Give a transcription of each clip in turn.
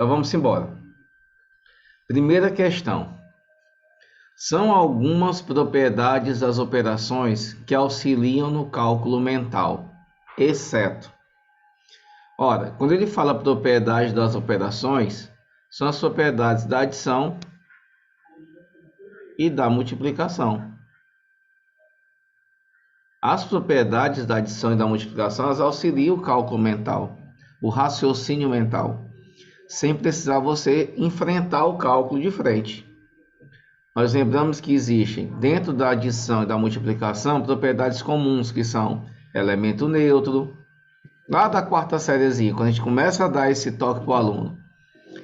Então vamos embora. Primeira questão. São algumas propriedades das operações que auxiliam no cálculo mental, exceto. Ora, quando ele fala propriedade das operações, são as propriedades da adição e da multiplicação. As propriedades da adição e da multiplicação, elas auxiliam o cálculo mental, o raciocínio mental, sem precisar você enfrentar o cálculo de frente. Nós lembramos que existem, dentro da adição e da multiplicação, propriedades comuns, que são elemento neutro. Lá da quarta sériezinha, quando a gente começa a dar esse toque para o aluno,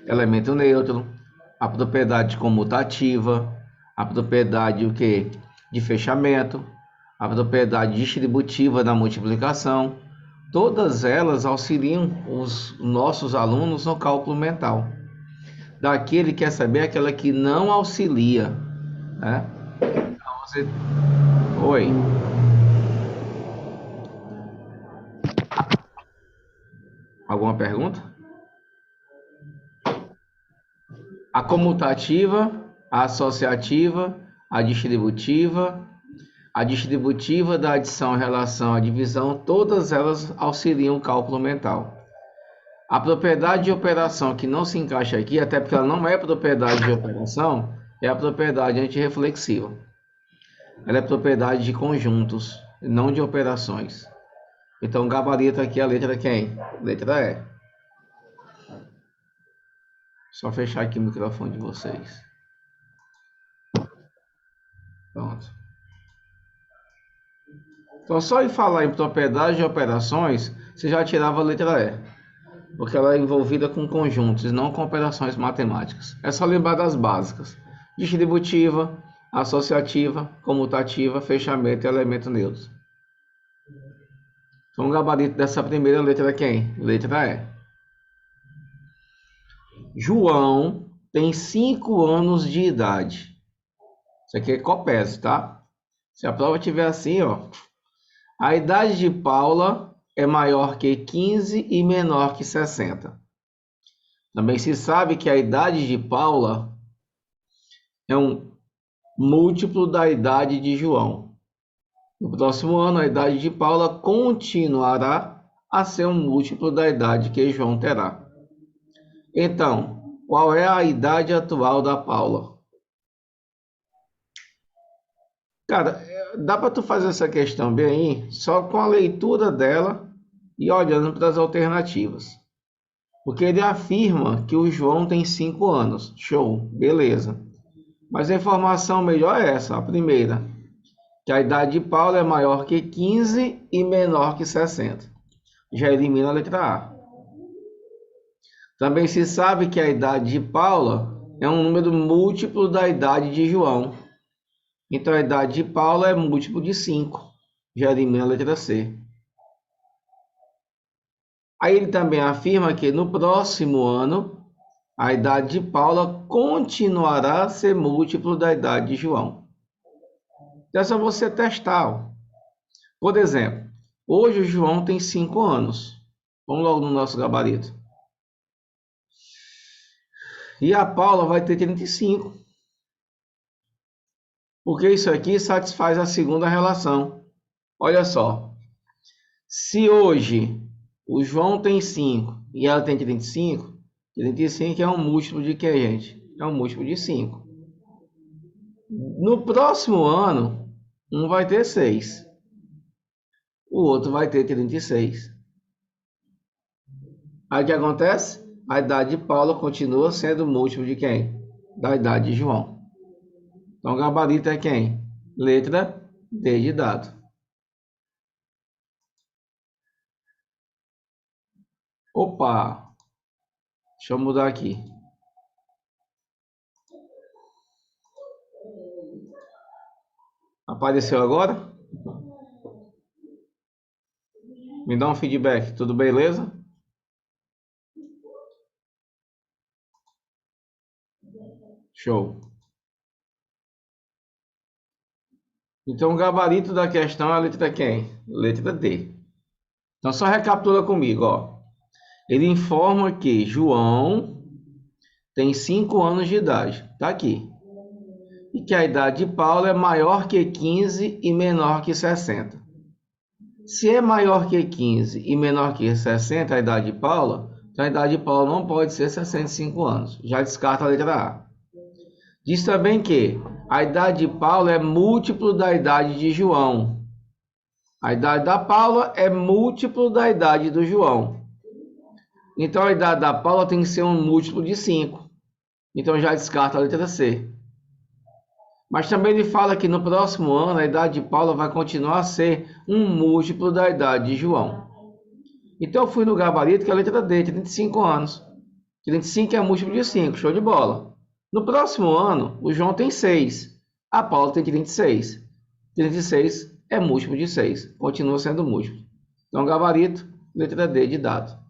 elemento neutro, a propriedade comutativa, a propriedade o quê? De fechamento, a propriedade distributiva da multiplicação, todas elas auxiliam os nossos alunos no cálculo mental. Daqui ele quer saber aquela que não auxilia, né? Então você... Oi. Alguma pergunta? A comutativa, a associativa, a distributiva da adição em relação à divisão, todas elas auxiliam o cálculo mental. A propriedade de operação que não se encaixa aqui, até porque ela não é propriedade de operação, é a propriedade antirreflexiva. Ela é propriedade de conjuntos, não de operações. Então, o gabarito aqui é a letra quem? Letra E. Só fechar aqui o microfone de vocês. Pronto. Então, só em falar em propriedade de operações, você já tirava a letra E. Porque ela é envolvida com conjuntos e não com operações matemáticas. É só lembrar das básicas: distributiva, associativa, comutativa, fechamento e elemento neutro. Então o gabarito dessa primeira letra é quem? Letra E. João tem 5 anos de idade. Isso aqui é COPES, tá? Se a prova tiver assim, ó. A idade de Paula é maior que 15 e menor que 60. Também se sabe que a idade de Paula é um múltiplo da idade de João. No próximo ano, a idade de Paula continuará a ser um múltiplo da idade que João terá. Então, qual é a idade atual da Paula? Cara, dá para tu fazer essa questão bem aí, só com a leitura dela e olhando para as alternativas. Porque ele afirma que o João tem 5 anos. Show, beleza. Mas a informação melhor é essa, a primeira. Que a idade de Paula é maior que 15 e menor que 60. Já elimina a letra A. Também se sabe que a idade de Paula é um número múltiplo da idade de João. Então a idade de Paula é múltiplo de 5. Já elimina a letra C. Aí ele também afirma que no próximo ano, a idade de Paula continuará a ser múltiplo da idade de João. Então é só você testar. Por exemplo, hoje o João tem 5 anos. Vamos logo no nosso gabarito. E a Paula vai ter 35. Porque isso aqui satisfaz a segunda relação. Olha só. Se hoje o João tem 5 e ela tem 35, 35 é um múltiplo de que, gente? É um múltiplo de 5. No próximo ano, um vai ter 6. O outro vai ter 36. Aí o que acontece? A idade de Paula continua sendo múltiplo de quem? Da idade de João. Então o gabarito é quem? Letra D de dado. Opa! Deixa eu mudar aqui. Apareceu agora? Me dá um feedback, tudo beleza? Show. Então o gabarito da questão é a letra quem? Letra D. Então só recapitula comigo, ó. Ele informa que João tem 5 anos de idade. Está aqui. E que a idade de Paulo é maior que 15 e menor que 60. Se é maior que 15 e menor que 60 a idade de Paula, então a idade de Paula não pode ser 65 anos. Já descarta a letra A. Diz também que a idade de Paula é múltiplo da idade de João. A idade da Paula é múltiplo da idade do João. Então a idade da Paula tem que ser um múltiplo de 5. Então já descarta a letra C. Mas também ele fala que no próximo ano a idade de Paula vai continuar a ser um múltiplo da idade de João. Então eu fui no gabarito, que é a letra D, 35 anos. 35 é múltiplo de 5, show de bola. No próximo ano, o João tem 6. A Paula tem 36. 36 é múltiplo de 6. Continua sendo múltiplo. Então gabarito, letra D de dado.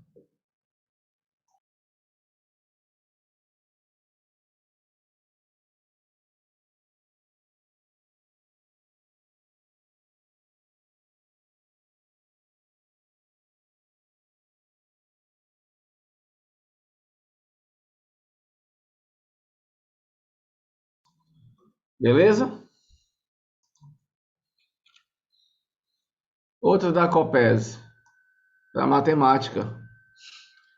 Beleza? Outra da COPES, para matemática.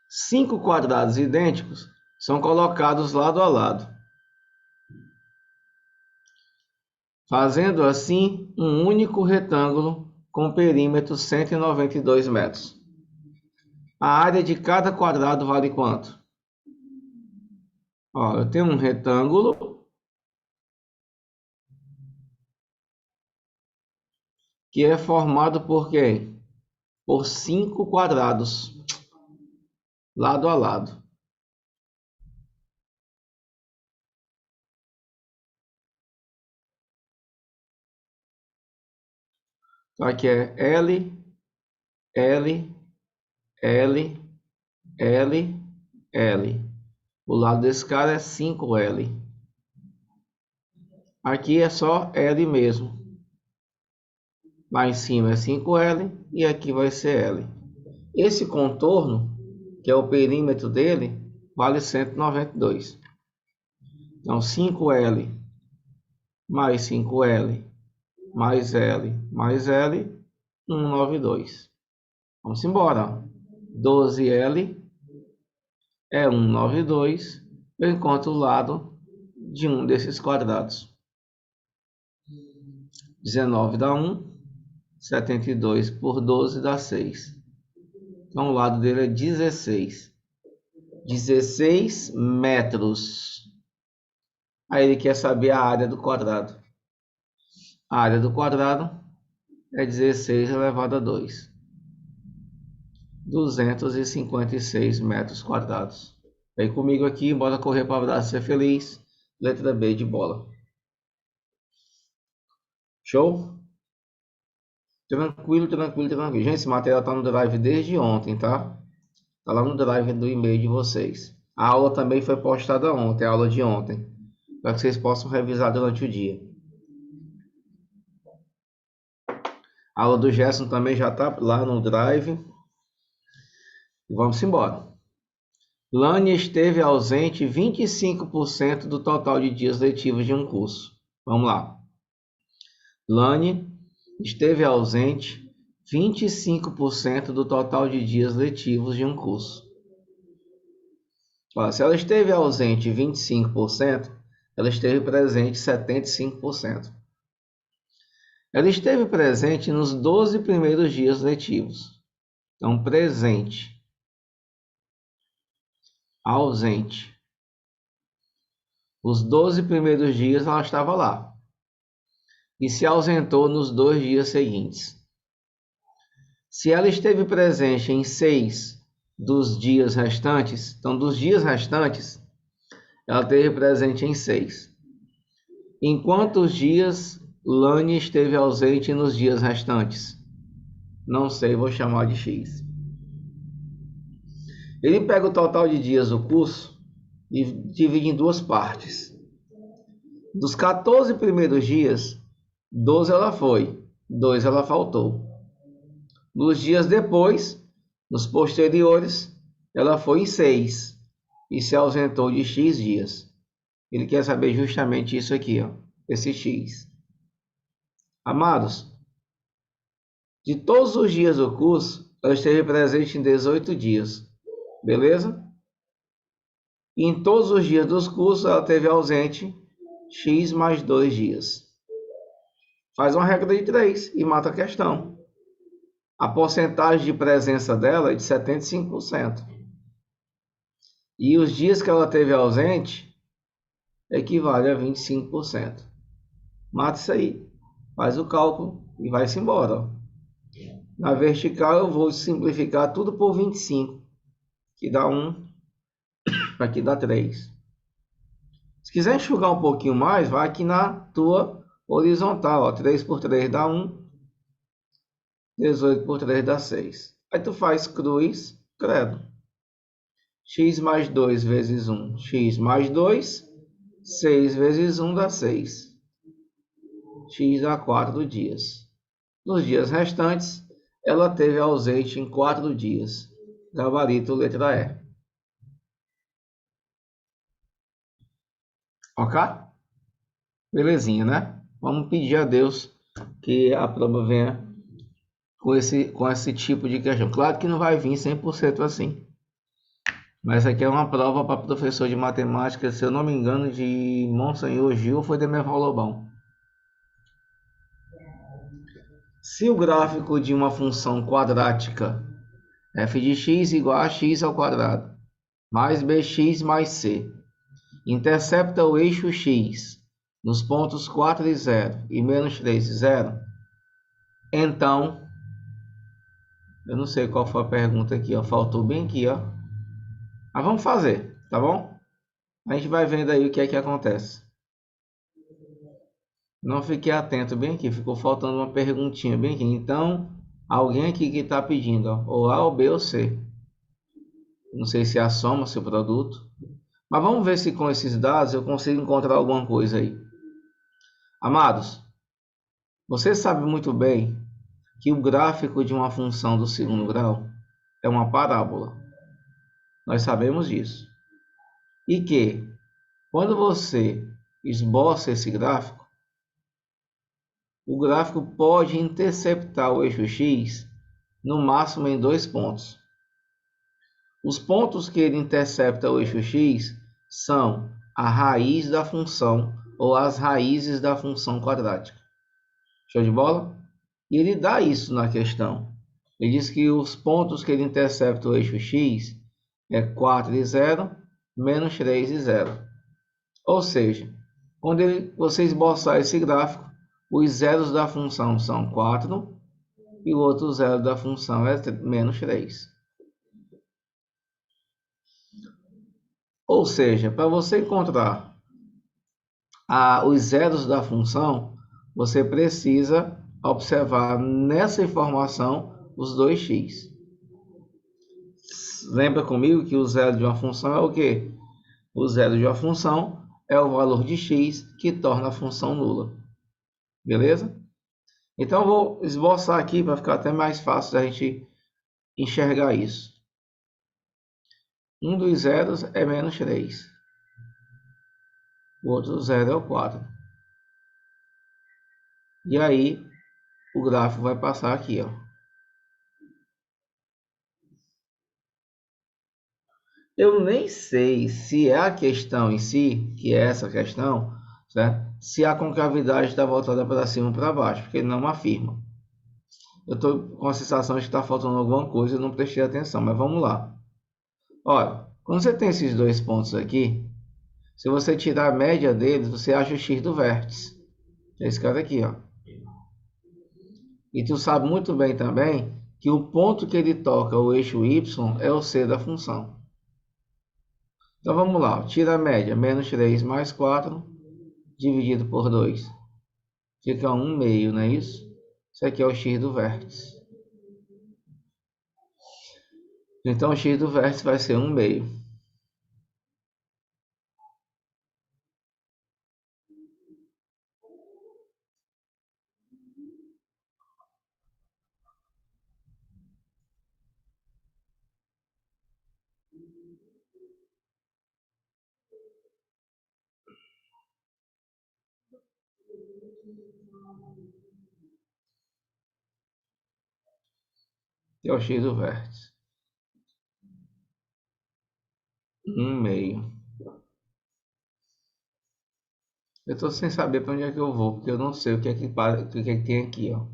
5 quadrados idênticos são colocados lado a lado, fazendo assim um único retângulo com perímetro 192 metros. A área de cada quadrado vale quanto? Ó, eu tenho um retângulo que é formado por quê? Por 5 quadrados, lado a lado. Então aqui é L, L, L, L, L. O lado desse cara é 5L. Aqui é só L mesmo. Lá em cima é 5L e aqui vai ser L. Esse contorno, que é o perímetro dele, vale 192. Então 5L mais 5L mais L mais L, 192. Vamos embora. 12L é 192. Eu encontro o lado de um desses quadrados. 19 dá 1. 72 por 12 dá 6. Então o lado dele é 16. 16 metros. Aí ele quer saber a área do quadrado. A área do quadrado é 16 elevado a 2. 256 metros quadrados. Vem comigo aqui, bora correr para o abraço ser feliz. Letra B de bola. Show? Tranquilo, tranquilo, tranquilo. Gente, esse material tá no Drive desde ontem, tá? Tá lá no Drive do e-mail de vocês. A aula também foi postada ontem, a aula de ontem, para que vocês possam revisar durante o dia. A aula do Gerson também já tá lá no Drive. Vamos embora. Lani esteve ausente 25% do total de dias letivos de um curso. Vamos lá. Lani esteve ausente 25% do total de dias letivos de um curso. Olha, se ela esteve ausente 25%, ela esteve presente 75%. Ela esteve presente nos 12 primeiros dias letivos. Então, presente, ausente. Os 12 primeiros dias ela estava lá. E se ausentou nos 2 dias seguintes. Se ela esteve presente em 6 dos dias restantes, então dos dias restantes, ela esteve presente em 6. Em quantos dias Lani esteve ausente nos dias restantes? Não sei, vou chamar de X. Ele pega o total de dias do curso e divide em 2 partes. Dos 14 primeiros dias, 12 ela foi, 2 ela faltou. Nos dias depois, nos posteriores, ela foi em 6. e se ausentou de X dias. Ele quer saber justamente isso aqui, ó, esse X. Amados, de todos os dias do curso, ela esteve presente em 18 dias, beleza? E em todos os dias dos cursos, ela esteve ausente X mais 2 dias. Faz uma regra de 3 e mata a questão. A porcentagem de presença dela é de 75%. E os dias que ela esteve ausente equivale a 25%. Mata isso aí. Faz o cálculo e vai-se embora. Ó. Na vertical eu vou simplificar tudo por 25, que dá 1, aqui dá 3. Se quiser enxugar um pouquinho mais, vai aqui na tua horizontal. Ó. 3 por 3 dá 1, 18 por 3 dá 6. Aí tu faz cruz, credo. X mais 2 vezes 1, x mais 2, 6 vezes 1 dá 6. X dá 4 dias. Nos dias restantes, ela teve ausente em 4 dias. Gabarito letra E. Ok? Belezinha, né? Vamos pedir a Deus que a prova venha com esse tipo de questão. Claro que não vai vir 100% assim. Mas aqui é uma prova para professor de matemática, se eu não me engano, de Monsenhor Gil ou foi de Merval Lobão. Se o gráfico de uma função quadrática f de x igual a x ao quadrado, mais bx mais c, intercepta o eixo x nos pontos 4 e 0 e menos 3 e 0, então, eu não sei qual foi a pergunta aqui, ó, faltou bem aqui, ó. Mas vamos fazer, tá bom? A gente vai vendo aí o que é que acontece. Não fiquei atento bem aqui, ficou faltando uma perguntinha bem aqui. Então, alguém aqui que está pedindo, ó, ou A, ou B, ou C. Não sei se é a soma, se é o produto. Mas vamos ver se com esses dados eu consigo encontrar alguma coisa aí. Amados, você sabe muito bem que o gráfico de uma função do segundo grau é uma parábola. Nós sabemos disso. E que, quando você esboça esse gráfico, o gráfico pode interceptar o eixo x no máximo em 2 pontos. Os pontos que ele intercepta o eixo x são a raiz da função ou as raízes da função quadrática. Show de bola? E ele dá isso na questão. Ele diz que os pontos que ele intercepta o eixo x é 4 e 0, menos 3 e 0. Ou seja, quando você esboçar esse gráfico, os zeros da função são 4 e o outro zero da função é menos 3. Ou seja, para você encontrar os zeros da função, você precisa observar nessa informação os 2x. Lembra comigo que o zero de uma função é o quê? O zero de uma função é o valor de x que torna a função nula. Beleza? Então eu vou esboçar aqui para ficar até mais fácil da gente enxergar isso. Um dos zeros é menos 3. O outro zero é o 4. E aí o gráfico vai passar aqui, ó. Eu nem sei se é a questão em si, que é essa questão, certo? Se a concavidade está voltada para cima ou para baixo, porque ele não afirma. Eu estou com a sensação de que está faltando alguma coisa e não prestei atenção, mas vamos lá. Olha, quando você tem esses dois pontos aqui, se você tirar a média deles, você acha o x do vértice. É esse cara aqui, ó. E tu sabe muito bem também que o ponto que ele toca, o eixo y, é o c da função. Então vamos lá, tira a média, menos 3 mais 4, dividido por 2. Fica 1 meio, não é isso? Isso aqui é o x do vértice. Então o x do vértice vai ser 1 meio. que é o x do vértice. 1/2. Eu estou sem saber para onde é que eu vou, porque eu não sei o que é que tem aqui, ó.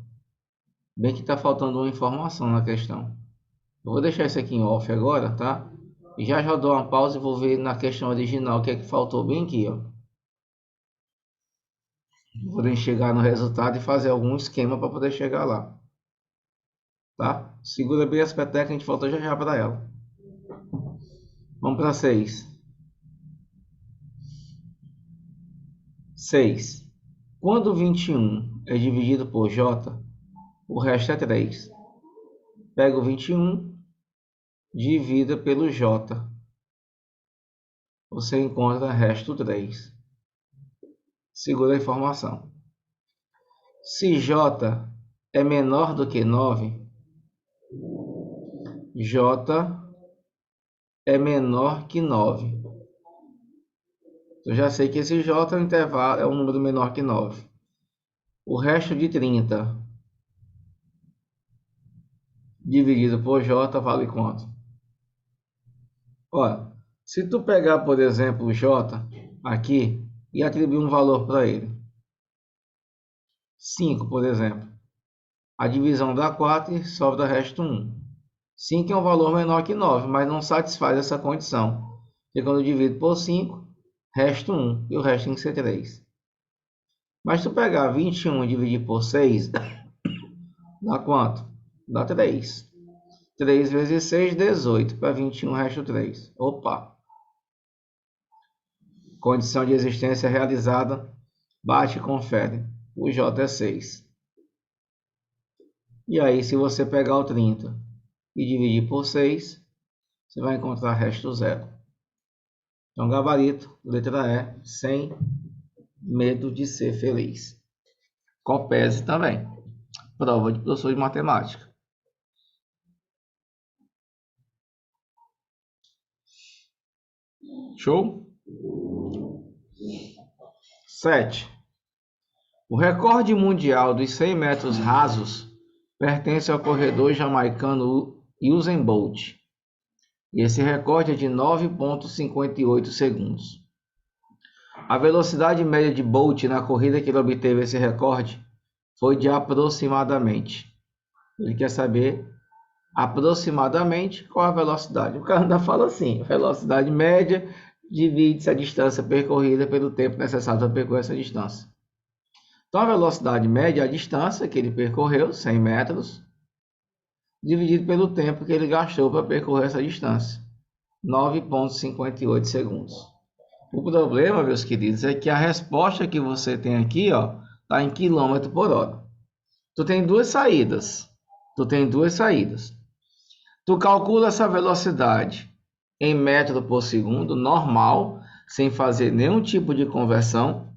Bem que está faltando uma informação na questão. Eu vou deixar isso aqui em off agora, tá? E já já dou uma pausa e vou ver na questão original o que é que faltou bem aqui, ó. Vou poder chegar no resultado e fazer algum esquema para poder chegar lá, tá? Segura bem as petecas, a gente volta já já para ela. Vamos para 6. 6. Quando 21 é dividido por j, o resto é 3. Pega o 21, divida pelo j. Você encontra resto 3. Segura a informação. Se j é menor do que 9, j é menor que 9. Eu já sei que esse j é um intervalo, é um número menor que 9. O resto de 30 dividido por j vale quanto? Olha, se tu pegar, por exemplo, o j aqui e atribuir um valor para ele, 5, por exemplo, a divisão dá 4 e sobra resto 1. 5 é um valor menor que 9, mas não satisfaz essa condição. Porque quando eu divido por 5, resto 1 e o resto tem que ser 3. Mas se tu pegar 21 e dividir por 6, dá quanto? Dá 3. 3 vezes 6, 18. Para 21, resta 3. Opa! Condição de existência realizada. Bate e confere. O J é 6. E aí, se você pegar o 30 e dividir por 6, você vai encontrar resto 0. Então, gabarito, letra E, sem medo de ser feliz. Copese também. Prova de professor de matemática. Show? 7. O recorde mundial dos 100 metros rasos pertence ao corredor jamaicano Usain Bolt. E esse recorde é de 9,58 segundos. A velocidade média de Bolt na corrida que ele obteve esse recorde foi de aproximadamente. Ele quer saber aproximadamente qual a velocidade. O cara ainda fala assim, velocidade média divide-se a distância percorrida pelo tempo necessário para percorrer essa distância. Então, a velocidade média é a distância que ele percorreu, 100 metros, dividido pelo tempo que ele gastou para percorrer essa distância, 9,58 segundos. O problema, meus queridos, é que a resposta que você tem aqui, ó, está em quilômetro por hora. Tu tem duas saídas. Tu calcula essa velocidade em metro por segundo, normal, sem fazer nenhum tipo de conversão.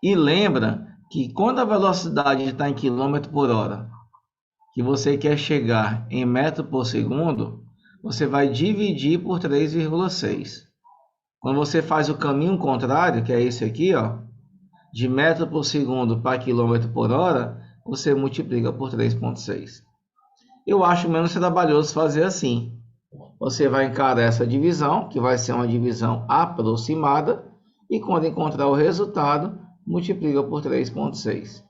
E lembra que quando a velocidade está em quilômetro por hora, que você quer chegar em metro por segundo, você vai dividir por 3,6. Quando você faz o caminho contrário, que é esse aqui, ó, de metro por segundo para quilômetro por hora, você multiplica por 3,6. Eu acho menos trabalhoso fazer assim. Você vai encarar essa divisão, que vai ser uma divisão aproximada, e quando encontrar o resultado, multiplica por 3,6.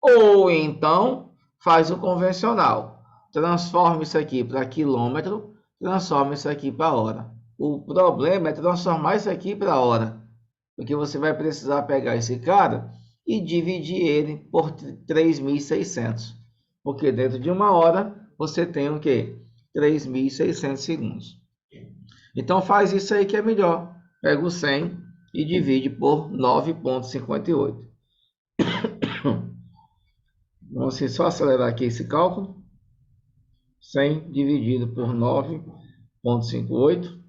Ou então, faz o convencional. Transforma isso aqui para quilômetro, transforma isso aqui para hora. O problema é transformar isso aqui para hora. Porque você vai precisar pegar esse cara e dividir ele por 3.600. Porque dentro de uma hora, você tem o quê? 3.600 segundos. Então, faz isso aí que é melhor. Pega o 100 e divide por 9,58. Vamos só acelerar aqui esse cálculo. 100 dividido por 9,58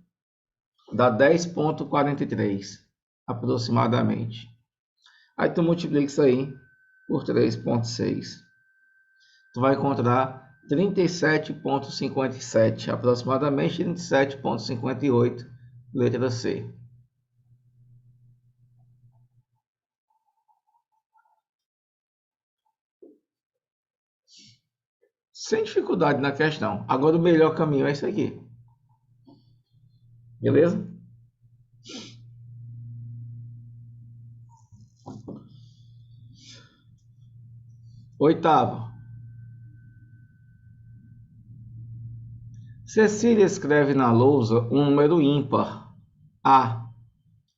dá 10,43 aproximadamente. Aí tu multiplica isso aí por 3,6. Tu vai encontrar 37,57, aproximadamente 37,58, letra C. sem dificuldade na questão. Agora o melhor caminho é esse aqui. Beleza? Oitavo. Cecília escreve na lousa um número ímpar, A,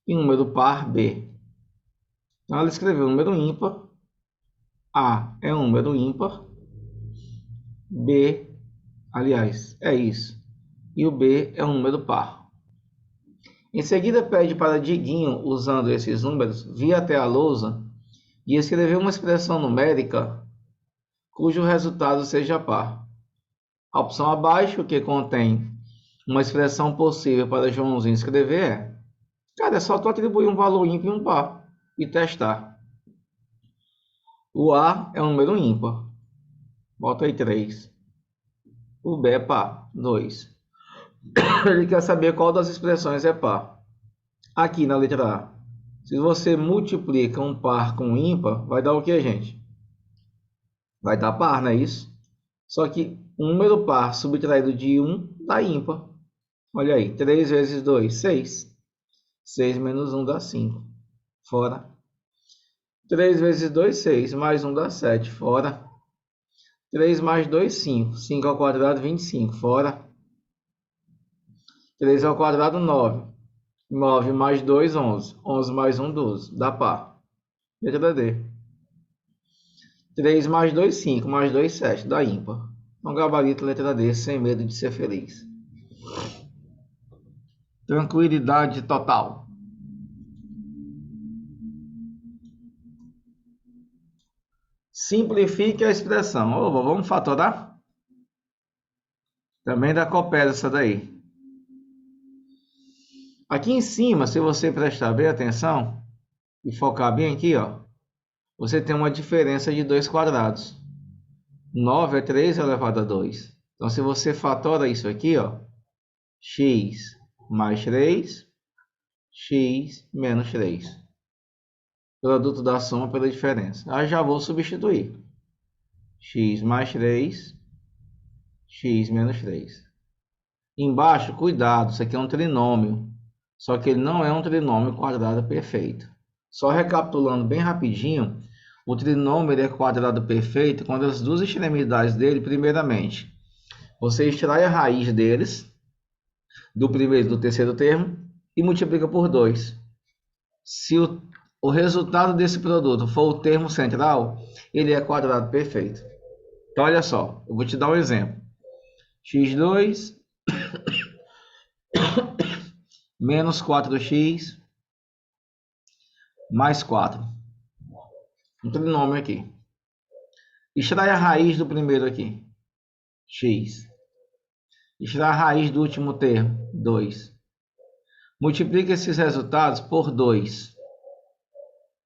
e um número par, B. Então ela escreveu um número ímpar, A é um número ímpar, B, aliás, é isso, e o B é um número par. Em seguida pede para Diguinho, usando esses números, vir até a lousa e escrever uma expressão numérica cujo resultado seja par. A opção abaixo, que contém uma expressão possível para Joãozinho escrever, é: cara, é só tu atribuir um valor ímpar e um par e testar. O A é um número ímpar. Bota aí 3. O B é par, 2. Ele quer saber qual das expressões é par. Aqui na letra A, se você multiplica um par com um ímpar, vai dar o que, gente? Vai dar par, não é isso? Só que um número par subtraído de 1 dá ímpar. Olha aí, 3 vezes 2, 6. 6 menos 1 dá 5. Fora. 3 vezes 2, 6. Mais 1 dá 7. Fora. 3 mais 2, 5. 5 ao quadrado, 25. Fora. 3 ao quadrado, 9. 9 mais 2, 11. 11 mais 1, 12. Dá par. Letra D. 3 mais 2, 5. Mais 2, 7. Dá ímpar. Então, gabarito letra D, sem medo de ser feliz. Tranquilidade total. Simplifique a expressão. Opa, vamos fatorar? Também dá copé essa daí. Aqui em cima, se você prestar bem atenção e focar bem aqui, ó, você tem uma diferença de 2 quadrados. 9 é 3 elevado a 2. Então, se você fatora isso aqui, ó, x mais 3, x menos 3. Produto da soma pela diferença. Aí já vou substituir. X mais 3, x menos 3. Embaixo, cuidado, isso aqui é um trinômio. Só que ele não é um trinômio quadrado perfeito. Só recapitulando bem rapidinho, o trinômio ele é quadrado perfeito quando as duas extremidades dele, primeiramente, você extrai a raiz deles, do primeiro e do terceiro termo, e multiplica por 2. Se o resultado desse produto for o termo central, ele é quadrado perfeito. Então, olha só, eu vou te dar um exemplo. x2 menos 4x mais 4. Um trinômio aqui. Extrai a raiz do primeiro aqui, x. Extrai a raiz do último termo, 2. Multiplica esses resultados por 2.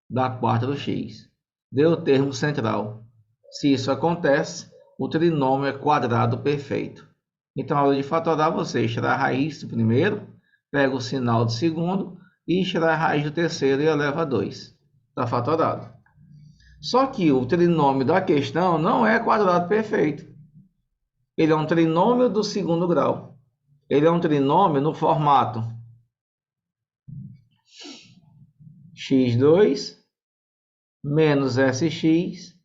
Dá 4x. Deu o termo central. Se isso acontece, o trinômio é quadrado perfeito. Então, na hora de fatorar, você extrai a raiz do primeiro, pega o sinal do segundo e extrai a raiz do terceiro e eleva a 2. Está fatorado. Só que o trinômio da questão não é quadrado perfeito. Ele é um trinômio do segundo grau. Ele é um trinômio no formato x2 menos sx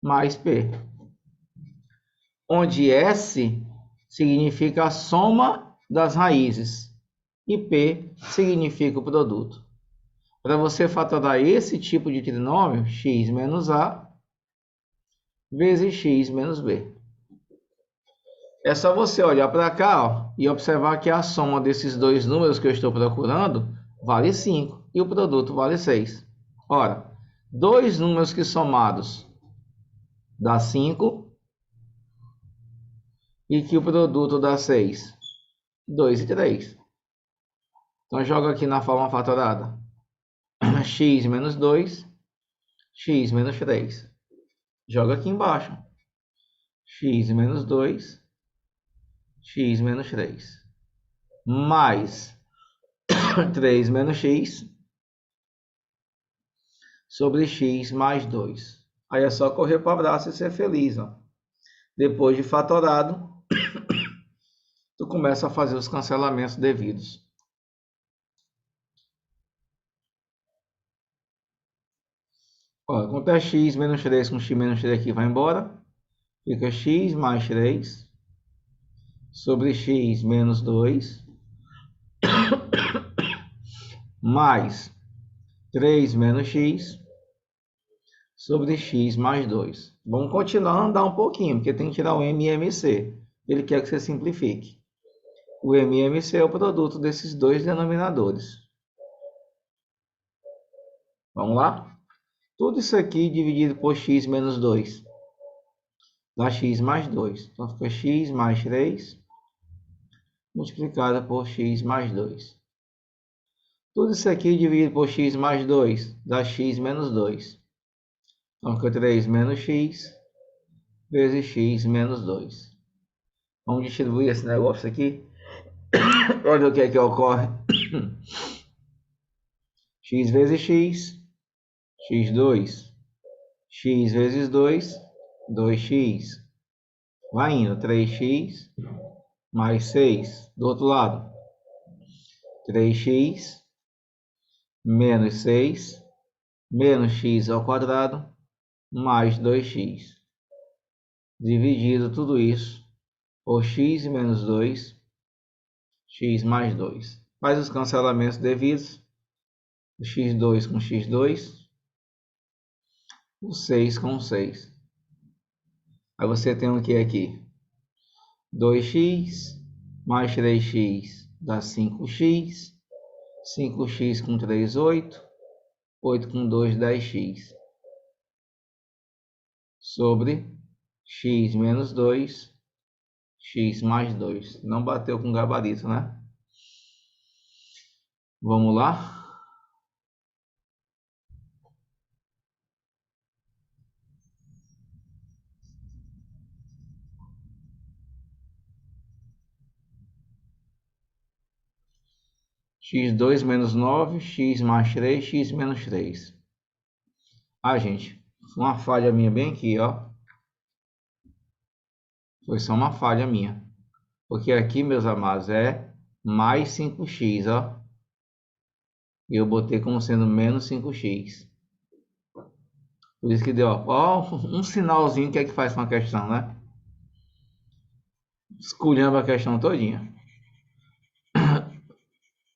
mais p, onde S significa a soma das raízes e P significa o produto. Para você fatorar esse tipo de trinômio, x menos A vezes x menos B. É só você olhar para cá, ó, e observar que a soma desses dois números que eu estou procurando vale 5 e o produto vale 6. Ora, dois números que somados dá 5 e que o produto dá 6. 2 e 3. Então, joga aqui na forma fatorada. X menos 2, x menos 3. Joga aqui embaixo. X menos 2, x menos 3. Mais 3 menos x sobre x mais 2. Aí é só correr para o abraço e ser feliz, ó. Depois de fatorado, tu começa a fazer os cancelamentos devidos. Olha, quanto é x menos 3 com x menos 3 aqui vai embora. Fica x mais 3 sobre x menos 2 mais 3 menos x sobre x mais 2. Vamos continuar a andar um pouquinho, porque tem que tirar o m e mc. Ele quer que você simplifique. O m e mc é o produto desses dois denominadores. Vamos lá? Tudo isso aqui dividido por x menos 2 dá x mais 2. Então fica x mais 3 multiplicado por x mais 2. Tudo isso aqui dividido por x mais 2 dá x menos 2. Então fica 3 menos x vezes x menos 2. Vamos distribuir esse negócio aqui. Olha o que é que ocorre. X vezes x, x2. X vezes 2, 2x. Vai indo, 3x mais 6. Do outro lado, 3x menos 6 menos x ao quadrado mais 2x. Dividido tudo isso por x menos 2, x mais 2. Faz os cancelamentos devidos. O x2 com x2. O 6 com 6. Aí você tem o que aqui? 2x mais 3x dá 5x. 5x com 3, 8. 8 com 2, 10x. Sobre x menos 2, x mais 2. Não bateu com gabarito, né? Vamos lá? x2 menos 9, x mais 3, x menos 3. Ah, gente, uma falha minha bem aqui, ó. Foi só uma falha minha. Porque aqui, meus amados, é mais 5x, ó. E eu botei como sendo menos 5x. Por isso que deu, ó, um sinalzinho que é que faz com a questão, né? Escolhendo a questão todinha.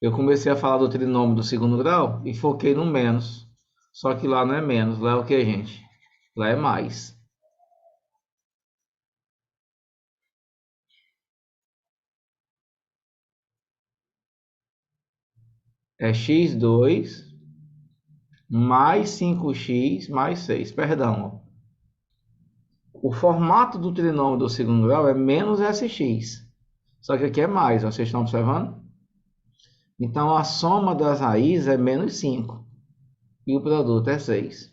Eu comecei a falar do trinômio do segundo grau e foquei no menos. Só que lá não é menos, lá é o que, gente? Lá é mais. É x2 mais 5x mais 6. Perdão. O formato do trinômio do segundo grau é menos sx. Só que aqui é mais, ó, vocês estão observando? Então a soma das raízes é menos 5. E o produto é 6.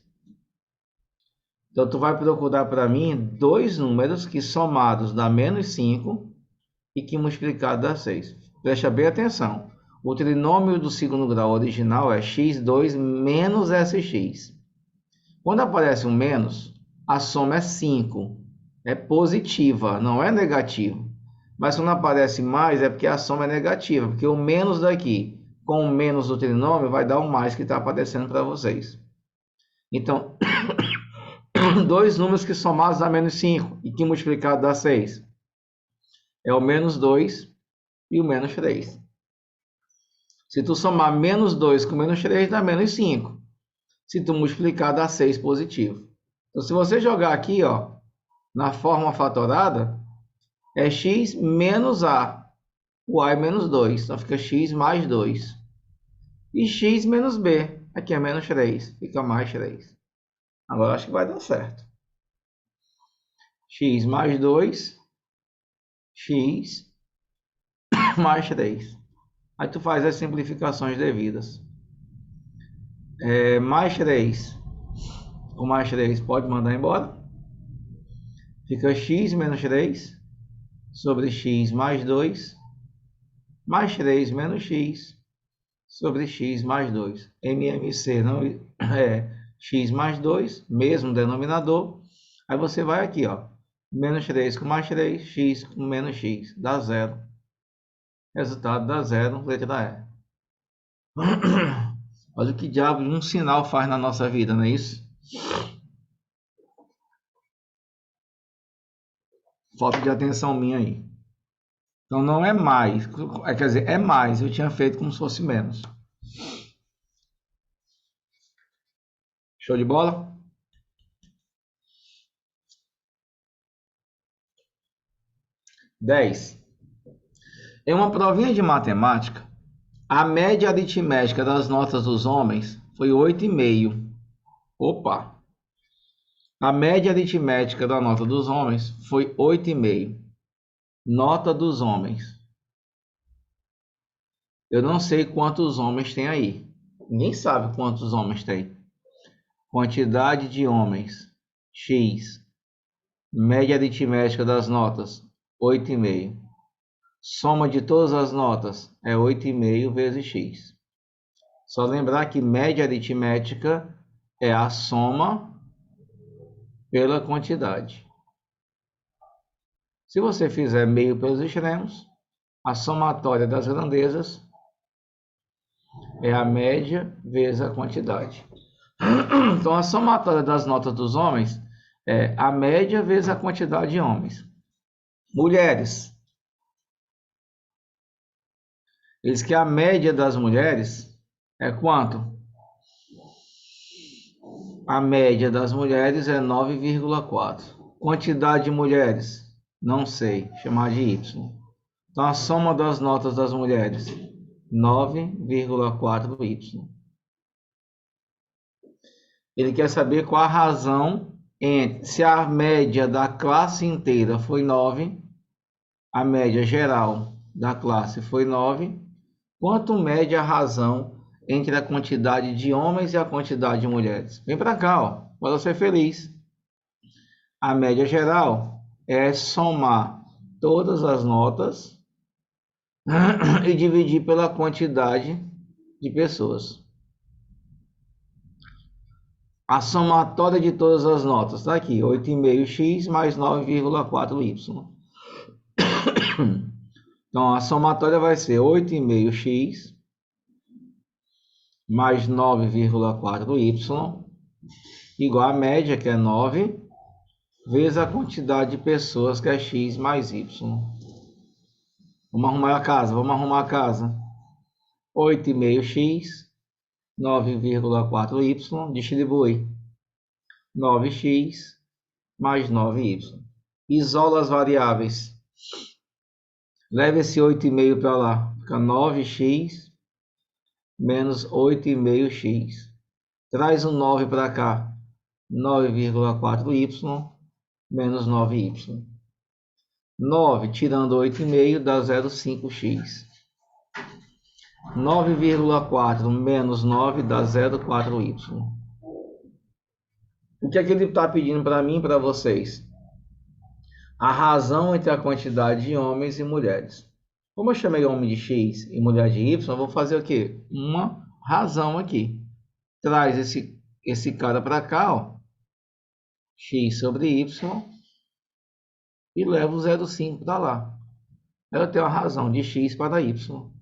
Então tu vai procurar para mim dois números que somados dá menos 5 e que multiplicado dá 6. Presta bem atenção. O trinômio do segundo grau original é x2 menos sx. Quando aparece um menos, a soma é 5. É positiva, não é negativa. Mas quando aparece mais, é porque a soma é negativa. Porque o menos daqui com o menos do trinômio vai dar o mais que está aparecendo para vocês. Então, dois números que somados dá menos 5 e que multiplicado dá 6. É o menos 2 e o menos 3. Se tu somar menos 2 com menos 3, dá menos 5. Se tu multiplicar, dá 6 positivo. Então, se você jogar aqui, ó, na forma fatorada, é x menos a, o a é menos 2. Então, fica x mais 2. E x menos b, aqui é menos 3. Fica mais 3. Agora, acho que vai dar certo. X mais 2, x mais 3. Aí tu faz as simplificações devidas. Mais 3. O mais 3 pode mandar embora. Fica x menos 3 sobre x mais 2. Mais 3 menos x sobre x mais 2. MMC não é x mais 2, mesmo denominador. Aí você vai aqui, ó. Menos 3 com mais 3, x com menos x, dá zero. Resultado dá zero, letra E. Olha o que diabo um sinal faz na nossa vida, não é isso? Falta de atenção minha aí. Então não é mais, quer dizer, é mais, eu tinha feito como se fosse menos. Show de bola? Dez. Em uma provinha de matemática, a média aritmética das notas dos homens foi 8,5. Opa! A média aritmética da nota dos homens foi 8,5. Nota dos homens. Eu não sei quantos homens tem aí. Ninguém sabe quantos homens tem. Quantidade de homens. X. Média aritmética das notas. 8,5. Soma de todas as notas é 8,5 vezes x. Só lembrar que média aritmética é a soma pela quantidade. Se você fizer meio pelos extremos, a somatória das grandezas é a média vezes a quantidade. Então, a somatória das notas dos homens é a média vezes a quantidade de homens. Mulheres. Diz que a média das mulheres é quanto? A média das mulheres é 9,4. Quantidade de mulheres? Não sei, chamar de Y. Então, a soma das notas das mulheres, 9,4Y. Ele quer saber qual a razão entre, se a média da classe inteira foi 9, a média geral da classe foi 9, quanto mede a razão entre a quantidade de homens e a quantidade de mulheres? Vem para cá, ó, para ser feliz. A média geral é somar todas as notas e dividir pela quantidade de pessoas. A somatória de todas as notas está aqui, 8,5x mais 9,4y. Então, a somatória vai ser 8,5x mais 9,4y igual a média, que é 9, vezes a quantidade de pessoas, que é x mais y. Vamos arrumar a casa, 8,5x, 9,4y, distribui 9x mais 9y. Isola as variáveis. Leva esse 8,5 para lá, fica 9x menos 8,5x. Traz o 9 para cá, 9,4y menos 9y. 9 tirando 8,5 dá 0,5x. 9,4 menos 9 dá 0,4y. O que é que ele está pedindo para mim e para vocês? A razão entre a quantidade de homens e mulheres. Como eu chamei homem de x e mulher de y, eu vou fazer o quê? Uma razão aqui. Traz esse cara para cá, ó, x sobre y, e leva o 0,5 para lá. Eu tenho a razão de x para y.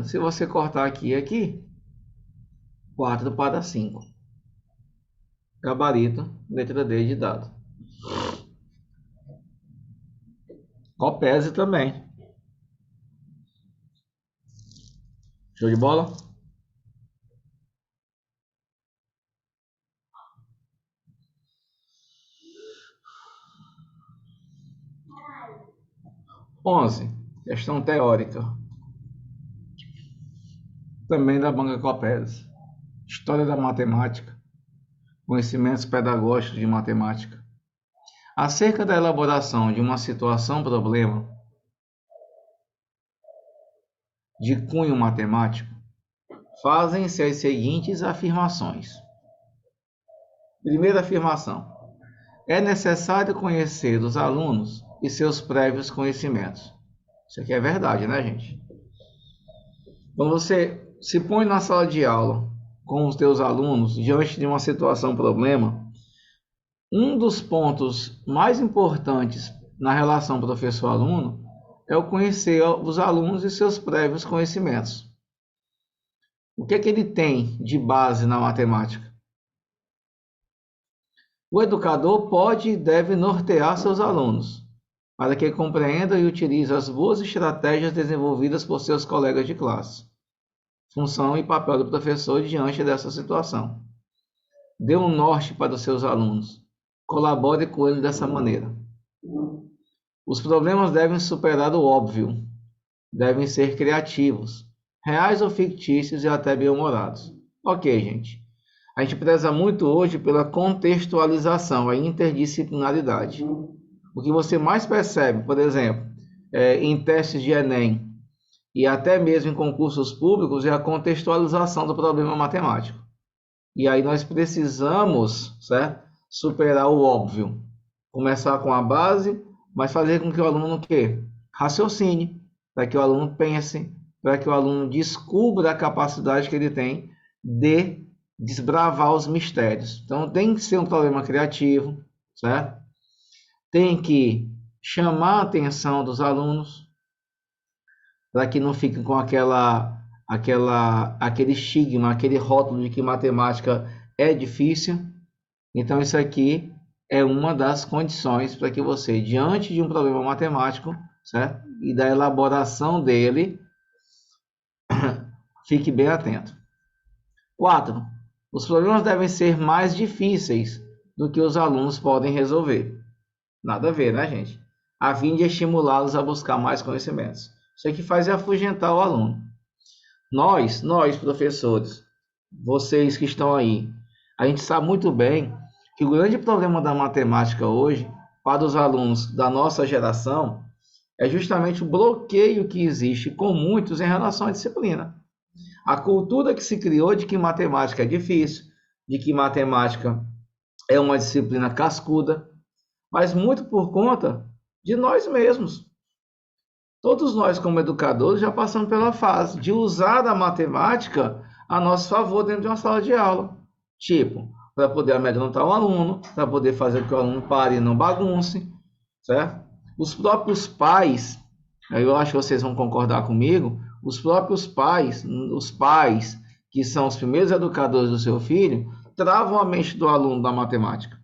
Se você cortar aqui e aqui, 4 para 5. Gabarito, letra D de dado. Copese também. Show de bola? Onze. Questão teórica. Também da banca Copese. História da matemática. Conhecimentos pedagógicos de matemática. Acerca da elaboração de uma situação-problema de cunho matemático, fazem-se as seguintes afirmações. Primeira afirmação. É necessário conhecer os alunos e seus prévios conhecimentos. Isso aqui é verdade, né, gente? Quando você se põe na sala de aula com os teus alunos diante de uma situação-problema, Um dos pontos mais importantes na relação professor-aluno é o conhecer os alunos e seus prévios conhecimentos. O que é que ele tem de base na matemática? O educador pode e deve nortear seus alunos, para que compreenda e utilize as boas estratégias desenvolvidas por seus colegas de classe. Função e papel do professor diante dessa situação. Dê um norte para os seus alunos. Colabore com eles dessa maneira. Os problemas devem superar o óbvio. Devem ser criativos, reais ou fictícios e até bem-humorados. Ok, gente. A gente preza muito hoje pela contextualização, a interdisciplinaridade. O que você mais percebe, por exemplo, em testes de Enem e até mesmo em concursos públicos, é a contextualização do problema matemático. E aí nós precisamos, certo? Superar o óbvio. Começar com a base, mas fazer com que o aluno raciocine, para que o aluno pense, para que o aluno descubra a capacidade que ele tem de desbravar os mistérios. Então tem que ser um problema criativo, certo? Tem que chamar a atenção dos alunos, para que não fiquem com aquele estigma, aquele rótulo de que matemática é difícil. Então isso aqui é uma das condições para que você, diante de um problema matemático, certo? E da elaboração dele, fique bem atento. 4. Os problemas devem ser mais difíceis do que os alunos podem resolver. Nada a ver, né, gente? A fim de estimulá-los a buscar mais conhecimentos. Isso aqui faz é afugentar o aluno. Nós, professores, vocês que estão aí, a gente sabe muito bem que o grande problema da matemática hoje, para os alunos da nossa geração, é justamente o bloqueio que existe com muitos em relação à disciplina. A cultura que se criou de que matemática é difícil, de que matemática é uma disciplina cascuda, mas muito por conta de nós mesmos. Todos nós, como educadores, já passamos pela fase de usar a matemática a nosso favor dentro de uma sala de aula. Tipo, para poder amedrontar o aluno, para poder fazer com que o aluno pare e não bagunce, certo? Os próprios pais, eu acho que vocês vão concordar comigo, os próprios pais, os pais que são os primeiros educadores do seu filho, travam a mente do aluno da matemática.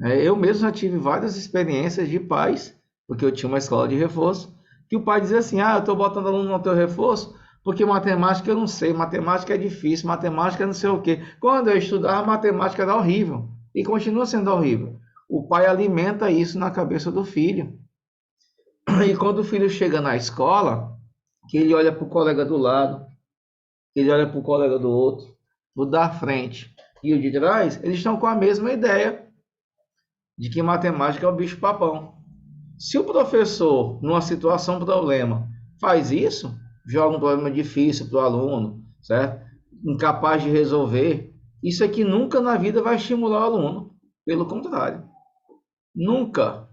Eu mesmo já tive várias experiências de pais, porque eu tinha uma escola de reforço, que o pai dizia assim, eu estou botando aluno no teu reforço, porque matemática eu não sei, matemática é difícil, matemática é não sei o quê. Quando eu estudava, matemática era horrível, e continua sendo horrível. O pai alimenta isso na cabeça do filho. E quando o filho chega na escola, que ele olha para o colega do lado, ele olha para o colega do outro, o da frente e o de trás, eles estão com a mesma ideia de que matemática é o bicho-papão. Se o professor, numa situação problema, faz isso, joga um problema difícil para o aluno, certo? Incapaz de resolver, isso aqui nunca na vida vai estimular o aluno. Pelo contrário. Nunca.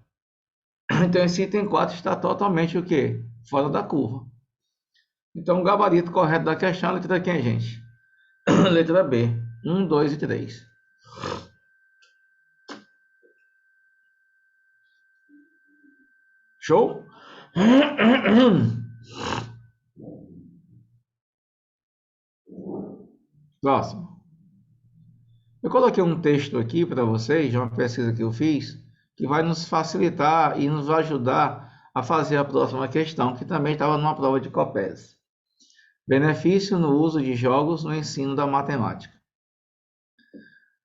Então esse item 4 está totalmente o quê? Fora da curva. Então o gabarito correto da questão é a letra quem, gente? Letra B. 1, 2 e 3. Show? Próximo. Eu coloquei um texto aqui para vocês, de uma pesquisa que eu fiz, que vai nos facilitar e nos ajudar a fazer a próxima questão, que também estava numa prova de COPES. Benefício no uso de jogos no ensino da matemática.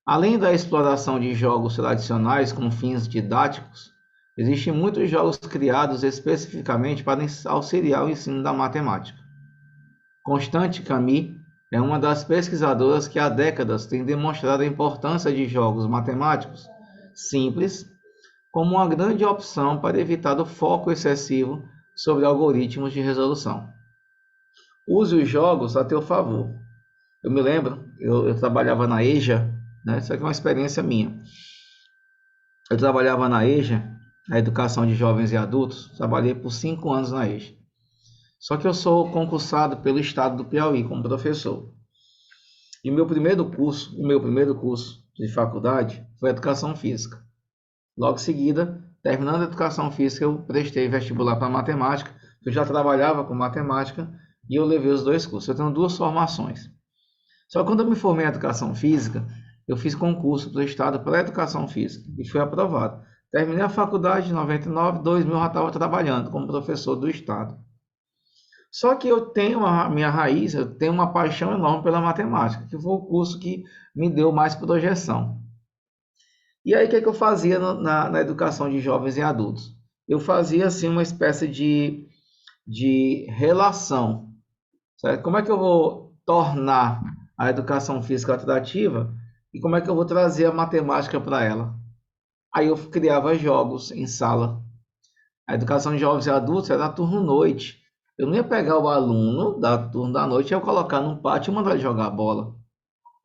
Além da exploração de jogos tradicionais com fins didáticos, existem muitos jogos criados especificamente para auxiliar o ensino da matemática. Constance Camille é uma das pesquisadoras que há décadas tem demonstrado a importância de jogos matemáticos simples como uma grande opção para evitar o foco excessivo sobre algoritmos de resolução. Use os jogos a teu favor. Eu me lembro, eu trabalhava na EJA, né? Isso aqui é uma experiência minha. Eu trabalhava na EJA, a Educação de Jovens e Adultos, trabalhei por 5 anos na EJA. Só que eu sou concursado pelo estado do Piauí como professor. E o meu primeiro curso de faculdade foi educação física. Logo em seguida, terminando a educação física, eu prestei vestibular para matemática. Eu já trabalhava com matemática e eu levei os dois cursos. Eu tenho duas formações. Só que quando eu me formei em educação física, eu fiz concurso do Estado para educação física e fui aprovado. Terminei a faculdade em 99, 2000 eu já estava trabalhando como professor do Estado. Só que eu tenho a minha raiz, eu tenho uma paixão enorme pela matemática, que foi o curso que me deu mais projeção. E aí, o que é que eu fazia na educação de jovens e adultos? Eu fazia, assim, uma espécie de relação, certo? Como é que eu vou tornar a educação física atrativa e como é que eu vou trazer a matemática para ela? Aí eu criava jogos em sala. A educação de jovens e adultos era turno-noite. Eu não ia pegar o aluno da turno da noite e ia colocar num pátio e mandar ele jogar bola.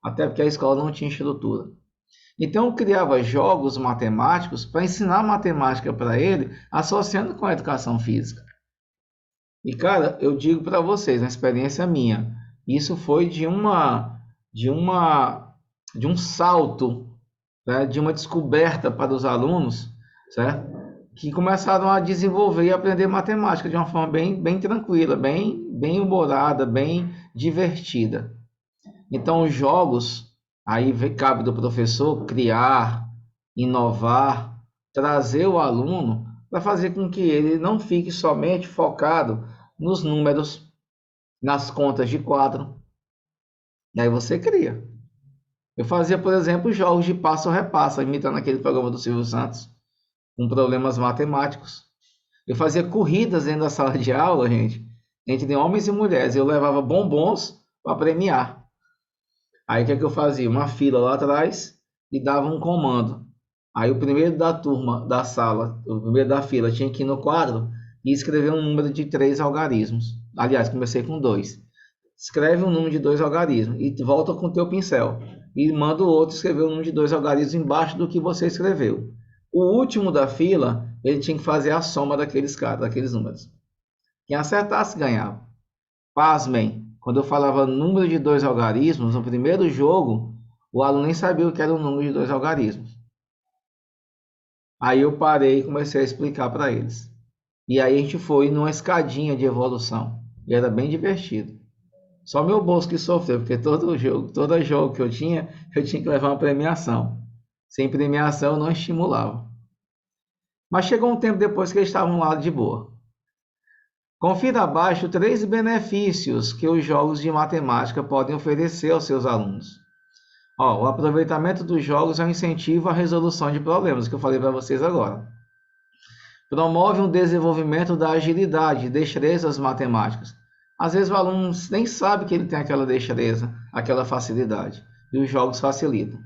Até porque a escola não tinha estrutura. Então eu criava jogos matemáticos para ensinar matemática para ele, associando com a educação física. E cara, eu digo para vocês, uma experiência minha, isso foi de um salto, né, de uma descoberta para os alunos, certo? Que começaram a desenvolver e aprender matemática de uma forma bem tranquila, bem humorada, bem divertida. Então, os jogos, aí cabe do professor criar, inovar, trazer o aluno para fazer com que ele não fique somente focado nos números, nas contas de quadro. E aí você cria. Eu fazia, por exemplo, jogos de passo ou repassa, imitando aquele programa do Silvio Santos, com problemas matemáticos. Eu fazia corridas dentro da sala de aula, gente, entre homens e mulheres. Eu levava bombons para premiar. Aí o que é que eu fazia? Uma fila lá atrás e dava um comando. Aí o primeiro da turma, da sala, o primeiro da fila tinha que ir no quadro e escrever um número de 3 algarismos. Aliás, comecei com 2. Escreve um número de 2 algarismos e volta com o teu pincel. E manda o outro escrever um número de 2 algarismos embaixo do que você escreveu. O último da fila, ele tinha que fazer a soma daqueles números. Quem acertasse ganhava. Pasmem, quando eu falava número de 2 algarismos, no primeiro jogo, o aluno nem sabia o que era o número de 2 algarismos. Aí eu parei e comecei a explicar para eles. E aí a gente foi numa escadinha de evolução. E era bem divertido. Só meu bolso que sofreu, porque todo jogo que eu tinha que levar uma premiação. Sem premiação eu não estimulava. Mas chegou um tempo depois que eles estavam lá de boa. Confira abaixo 3 benefícios que os jogos de matemática podem oferecer aos seus alunos. O aproveitamento dos jogos é um incentivo à resolução de problemas, que eu falei para vocês agora. Promove um desenvolvimento da agilidade, destrezas matemáticas. Às vezes o aluno nem sabe que ele tem aquela destreza, aquela facilidade, e os jogos facilitam.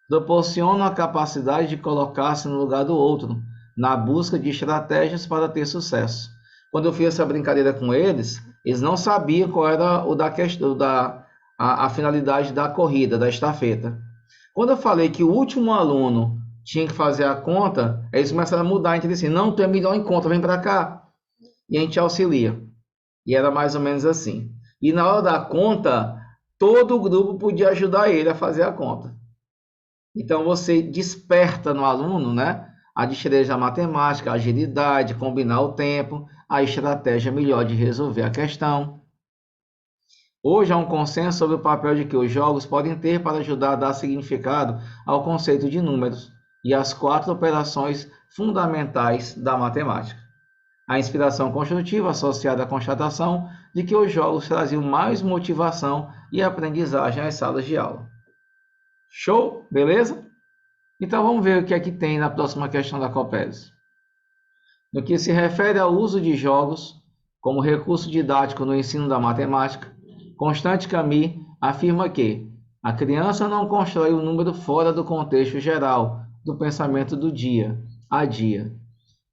Proporciona a capacidade de colocar-se no lugar do outro, na busca de estratégias para ter sucesso. Quando eu fiz essa brincadeira com eles, eles não sabiam qual era a finalidade da corrida, da estafeta. Quando eu falei que o último aluno tinha que fazer a conta, eles começaram a mudar entre si. Não, tu é melhor em conta, vem para cá. E a gente auxilia. E era mais ou menos assim. E na hora da conta, todo o grupo podia ajudar ele a fazer a conta. Então você desperta no aluno, né, a destreza matemática, a agilidade, combinar o tempo, a estratégia melhor de resolver a questão. Hoje há um consenso sobre o papel de que os jogos podem ter para ajudar a dar significado ao conceito de números e às 4 operações fundamentais da matemática. A inspiração construtiva associada à constatação de que os jogos traziam mais motivação e aprendizagem às salas de aula. Show? Beleza? Então vamos ver o que é que tem na próxima questão da Copérez. No que se refere ao uso de jogos como recurso didático no ensino da matemática, Constante Camus afirma que a criança não constrói o número fora do contexto geral do pensamento do dia a dia.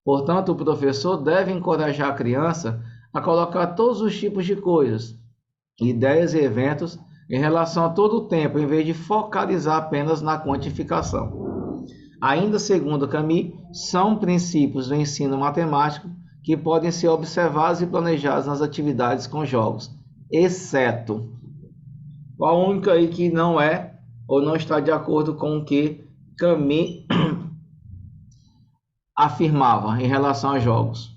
Portanto, o professor deve encorajar a criança a colocar todos os tipos de coisas, ideias e eventos em relação a todo o tempo, em vez de focalizar apenas na quantificação. Ainda segundo Camus, são princípios do ensino matemático que podem ser observados e planejados nas atividades com jogos, exceto a única aí que não é ou não está de acordo com o que Camus afirmava em relação a jogos.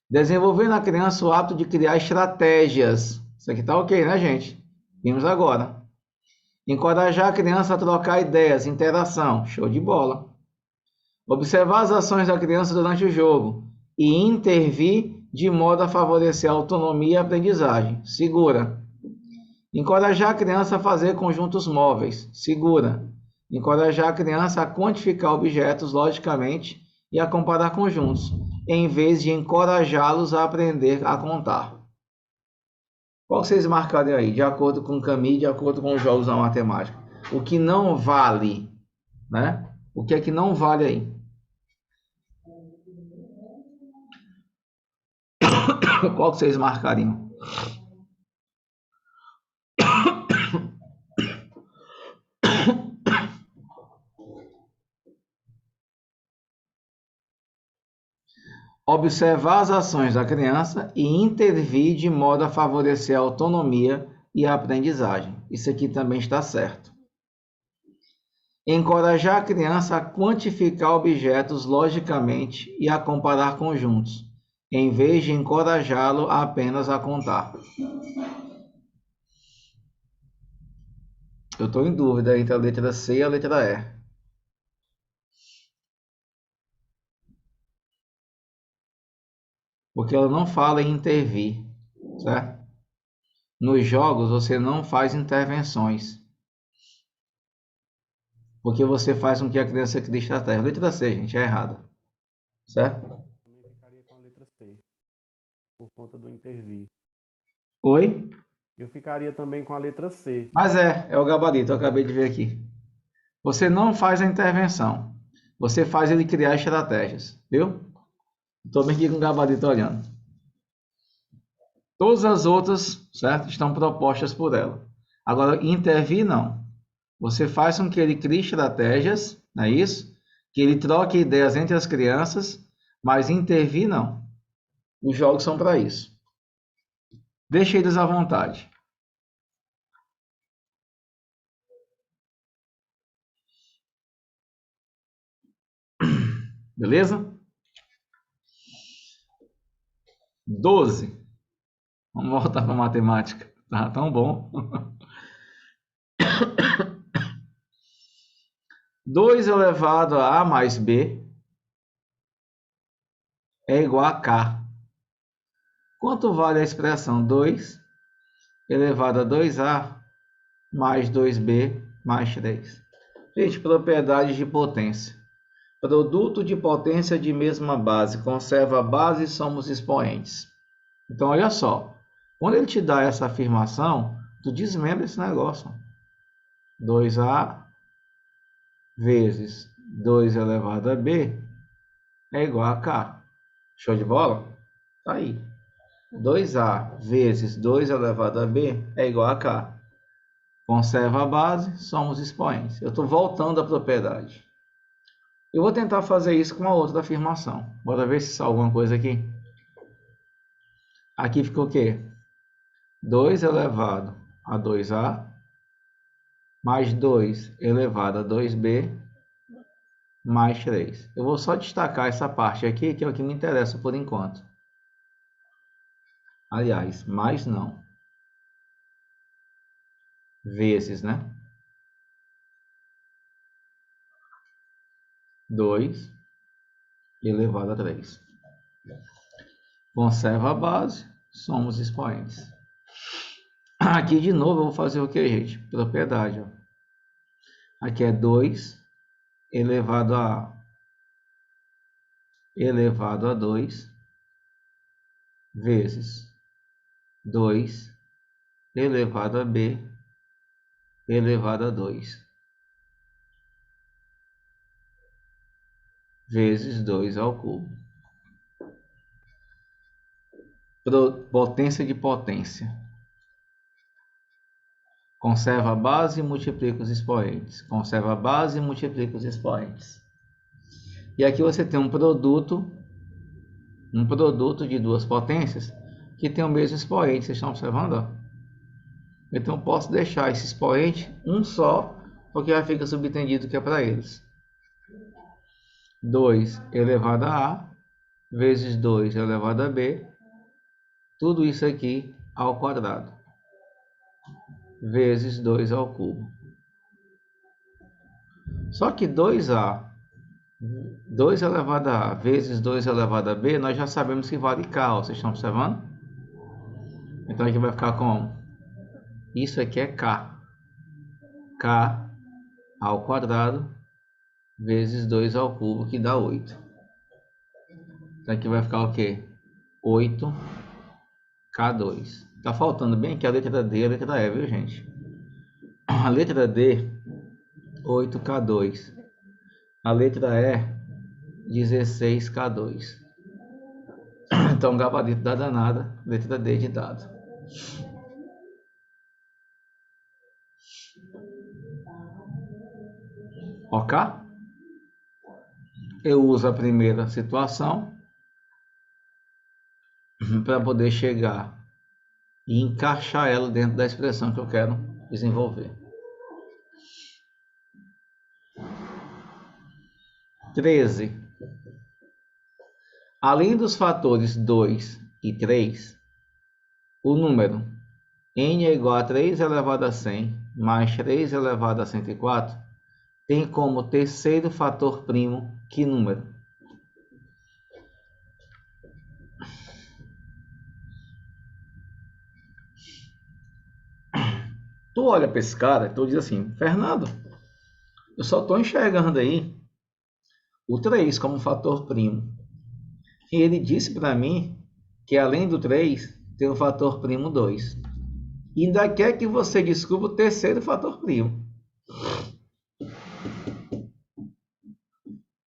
Desenvolver na criança o hábito de criar estratégias. Isso aqui tá ok, né, gente? Vimos agora. Encorajar a criança a trocar ideias, interação. Show de bola. Observar as ações da criança durante o jogo e intervir de modo a favorecer a autonomia e a aprendizagem. Segura. Encorajar a criança a fazer conjuntos móveis. Segura. Encorajar a criança a quantificar objetos logicamente e a comparar conjuntos, em vez de encorajá-los a aprender a contar. Qual vocês marcarem aí, de acordo com o Camus, de acordo com os jogos da matemática? O que não vale, né? O que é que não vale aí? Qual vocês marcariam? Observar as ações da criança e intervir de modo a favorecer a autonomia e a aprendizagem. Isso aqui também está certo. Encorajar a criança a quantificar objetos logicamente e a comparar conjuntos, em vez de encorajá-lo apenas a contar. Eu estou em dúvida entre a letra C e a letra E. Porque ela não fala em intervir, certo? Nos jogos você não faz intervenções. Porque você faz com que a criança crie estratégia. Letra C, gente, é errada. Certo? Também ficaria com a letra C, por conta do intervir. Oi? Eu ficaria também com a letra C. Mas é o gabarito, eu acabei de ver aqui. Você não faz a intervenção. Você faz ele criar estratégias, viu? Estou bem aqui com o gabarito olhando. Todas as outras, certo? Estão propostas por ela. Agora, intervir, não. Você faz com que ele crie estratégias, não é isso? Que ele troque ideias entre as crianças, mas intervir, não. Os jogos são para isso. Deixe eles à vontade. Beleza? 12. Vamos voltar para a matemática. Tá tão bom. 2 elevado a A mais B é igual a K. Quanto vale a expressão 2 elevado a 2A mais 2B mais 3? Gente, propriedades de potência. Produto de potência de mesma base. Conserva a base e somos expoentes. Então, olha só. Quando ele te dá essa afirmação, tu desmembra esse negócio. 2A vezes 2 elevado a B é igual a K. Show de bola? Tá aí. 2A vezes 2 elevado a B é igual a K. Conserva a base, somos expoentes. Eu estou voltando à propriedade. Eu vou tentar fazer isso com a outra afirmação. Bora ver se sai alguma coisa aqui. Aqui ficou o quê? 2 elevado a 2A mais 2 elevado a 2B mais 3. Eu vou só destacar essa parte aqui, que é o que me interessa por enquanto. Aliás, mais não. Vezes, né? 2 elevado a 3. Conserva a base, somos expoentes. Aqui de novo eu vou fazer o que, gente? Propriedade. Ó. Aqui é 2 elevado a elevado a 2 vezes 2 elevado a B elevado a 2 vezes 2 ao cubo. Potência de potência. Conserva a base e multiplica os expoentes. Conserva a base e multiplica os expoentes. E aqui você tem um produto de duas potências que tem o mesmo expoente. Vocês estão observando? Ó? Então eu posso deixar esse expoente um só porque já fica subentendido que é para eles. 2 elevado a A vezes 2 elevado a B, tudo isso aqui ao quadrado, vezes 2 ao cubo. Só que 2A, 2 elevado a A vezes 2 elevado a B, nós já sabemos que vale K, ó, vocês estão observando? Então aqui vai ficar como? Isso aqui é K. K ao quadrado vezes 2 ao cubo, que dá 8. Então aqui vai ficar o quê? 8K2. Tá faltando bem aqui a letra D e a letra E, viu, gente? A letra D, 8K2. A letra E, 16K2. Então, gabarito da danada, letra D de dado. Ok? Eu uso a primeira situação para poder chegar e encaixar ela dentro da expressão que eu quero desenvolver. 13. Além dos fatores 2 e 3, o número n é igual a 3 elevado a 100 mais 3 elevado a 104 tem como terceiro fator primo que número? Tu olha para esse cara e tu diz assim, Fernando, eu só estou enxergando aí o 3 como fator primo. E ele disse para mim que além do 3, tem o fator primo 2. E ainda quer que você descubra o terceiro fator primo.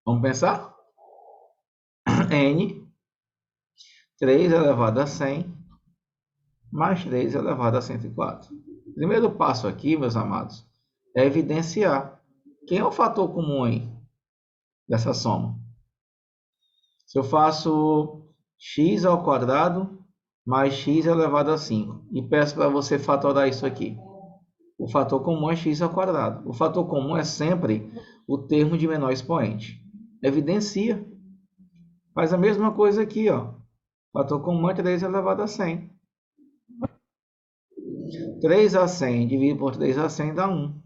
Vamos pensar? N, 3 elevado a 100, mais 3 elevado a 104. O primeiro passo aqui, meus amados, é evidenciar quem é o fator comum aí dessa soma. Se eu faço x ao quadrado mais x elevado a 5 e peço para você fatorar isso aqui, o fator comum é x ao quadrado. O fator comum é sempre o termo de menor expoente. Evidencia. Faz a mesma coisa aqui, ó. O fator comum é 3 elevado a 100. 3 a 100 dividido por 3 a 100 dá 1.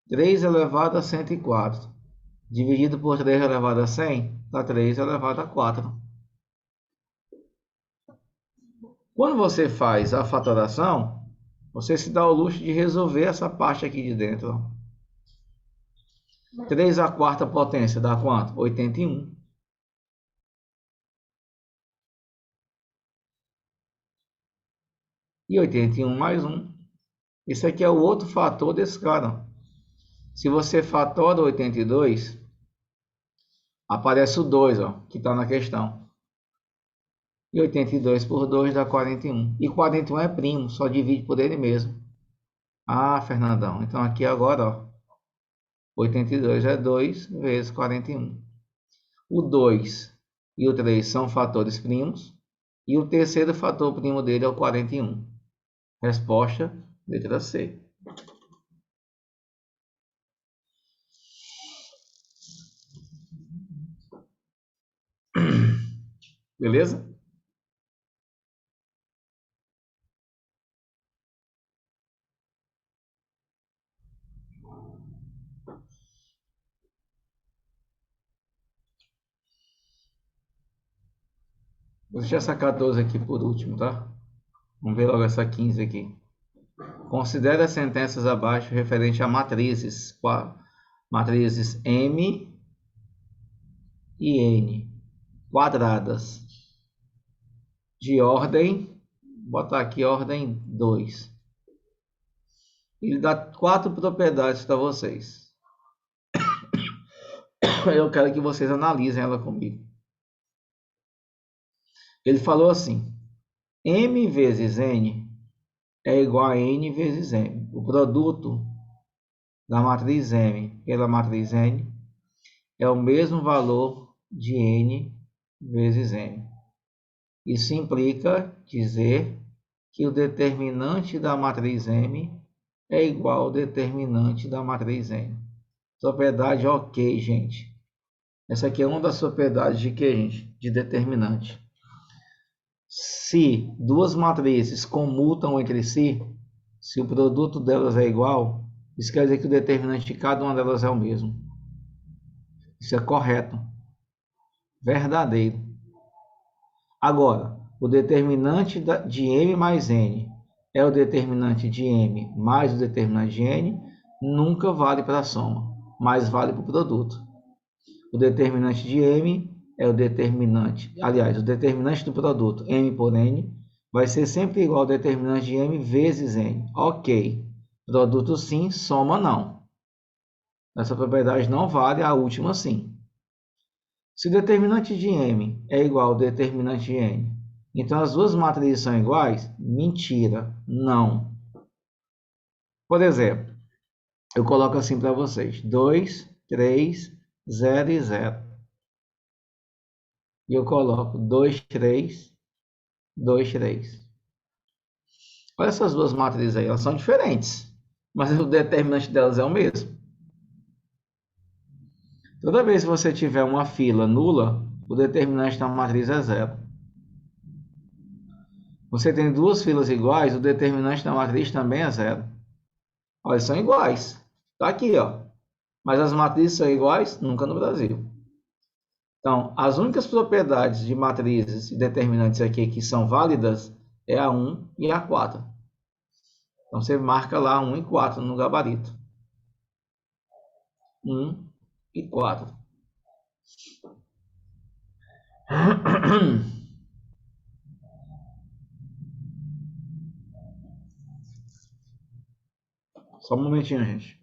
3 elevado a 104 dividido por 3 elevado a 100 dá 3 elevado a 4. Quando você faz a fatoração, você se dá o luxo de resolver essa parte aqui de dentro. 3 à quarta potência dá quanto? 81. E 81 mais 1. Isso aqui é o outro fator desse cara. Se você fatora 82, aparece o 2, ó, que está na questão. E 82 por 2 dá 41. E 41 é primo, só divide por ele mesmo. Ah, Fernandão, então aqui agora, ó, 82 é 2 vezes 41. O 2 e o 3 são fatores primos. E o terceiro fator primo dele é o 41. Resposta, letra C. Beleza? Vou deixar essa 14 aqui por último, tá? Vamos ver logo essa 15 aqui. Considere as sentenças abaixo referente a matrizes. Matrizes M e N quadradas de ordem, vou botar aqui ordem 2. Ele dá 4 propriedades para vocês. Eu quero que vocês analisem ela comigo. Ele falou assim: M vezes N é igual a N vezes M. O produto da matriz M pela matriz N é o mesmo valor de N vezes M. Isso implica dizer que o determinante da matriz M é igual ao determinante da matriz N. Propriedade ok, gente. Essa aqui é uma das propriedades de que, gente? De determinante. Se duas matrizes comutam entre si, se o produto delas é igual, isso quer dizer que o determinante de cada uma delas é o mesmo. Isso é correto. Verdadeiro. Agora, o determinante de M mais N é o determinante de M mais o determinante de N, nunca vale para a soma, mas vale para o produto. O determinante de M é o determinante, aliás, o determinante do produto, M por N, vai ser sempre igual ao determinante de M vezes N. Ok. Produto sim, soma não. Essa propriedade não vale, a última sim. Se o determinante de M é igual ao determinante de N, então as duas matrizes são iguais? Mentira, não. Por exemplo, eu coloco assim para vocês: 2, 3, 0 e 0. E eu coloco 2, 3, 2, 3. Olha essas duas matrizes aí, elas são diferentes, mas o determinante delas é o mesmo. Toda vez que você tiver uma fila nula, o determinante da matriz é 0. Você tem duas filas iguais, o determinante da matriz também é 0. Olha, eles são iguais. Está aqui, ó. Mas as matrizes são iguais? Nunca no Brasil. Então, as únicas propriedades de matrizes e determinantes aqui que são válidas é a 1 e a 4. Então, você marca lá 1 e 4 no gabarito. 1 e 4. Só um momentinho, gente.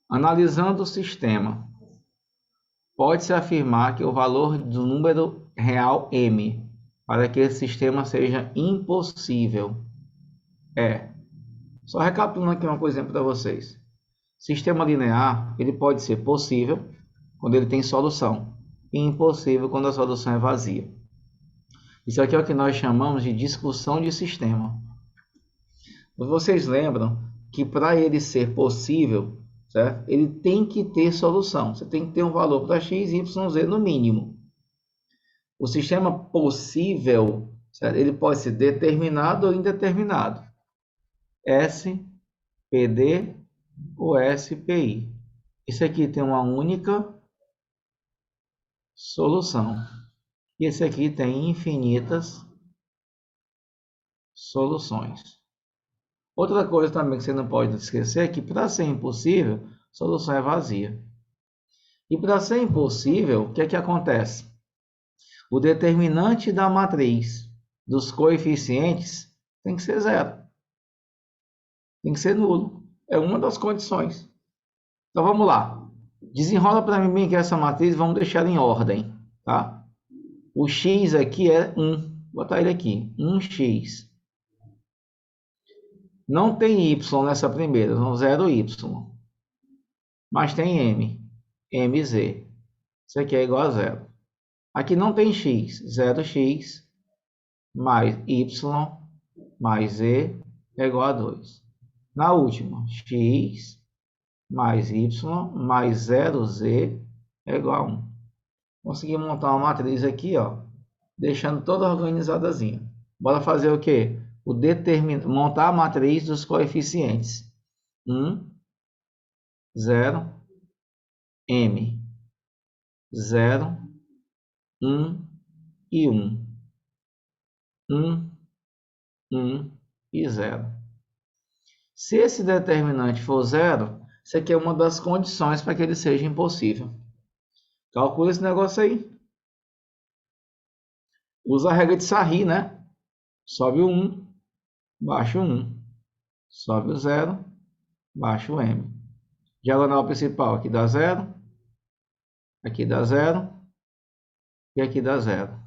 Analisando o sistema, pode-se afirmar que o valor do número real m para que esse sistema seja impossível é. Só recapitulando aqui uma coisinha para vocês. Sistema linear, ele pode ser possível quando ele tem solução e impossível quando a solução é vazia. Isso aqui é o que nós chamamos de discussão de sistema. Vocês lembram que para ele ser possível, certo? Ele tem que ter solução. Você tem que ter um valor para x, y, z no mínimo. O sistema possível, certo? Ele pode ser determinado ou indeterminado. S, PD ou SPI. Esse aqui tem uma única solução. E esse aqui tem infinitas soluções. Outra coisa também que você não pode esquecer é que para ser impossível, a solução é vazia. E para ser impossível, o que é que acontece? O determinante da matriz dos coeficientes tem que ser zero. Tem que ser nulo. É uma das condições. Então vamos lá. Desenrola para mim bem que essa matriz, vamos deixar ela em ordem, tá? O x aqui é 1. Vou botar ele aqui. 1x. Não tem y nessa primeira, então 0y. Mas tem m. mz. Isso aqui é igual a 0. Aqui não tem x. 0x mais y mais z é igual a 2. Na última, x mais y mais 0z é igual a 1. Consegui montar uma matriz aqui, ó, deixando toda organizadazinha. Bora fazer o quê? Montar a matriz dos coeficientes. 1, 0, m. 0, 1 e 1. 1, 1 e 0. Se esse determinante for 0, isso aqui é uma das condições para que ele seja impossível. Calcula esse negócio aí. Usa a regra de Sarri, né? Sobe o 1, baixa o 1. Sobe o 0, baixa o m. Diagonal principal aqui dá 0, aqui dá 0 e aqui dá 0.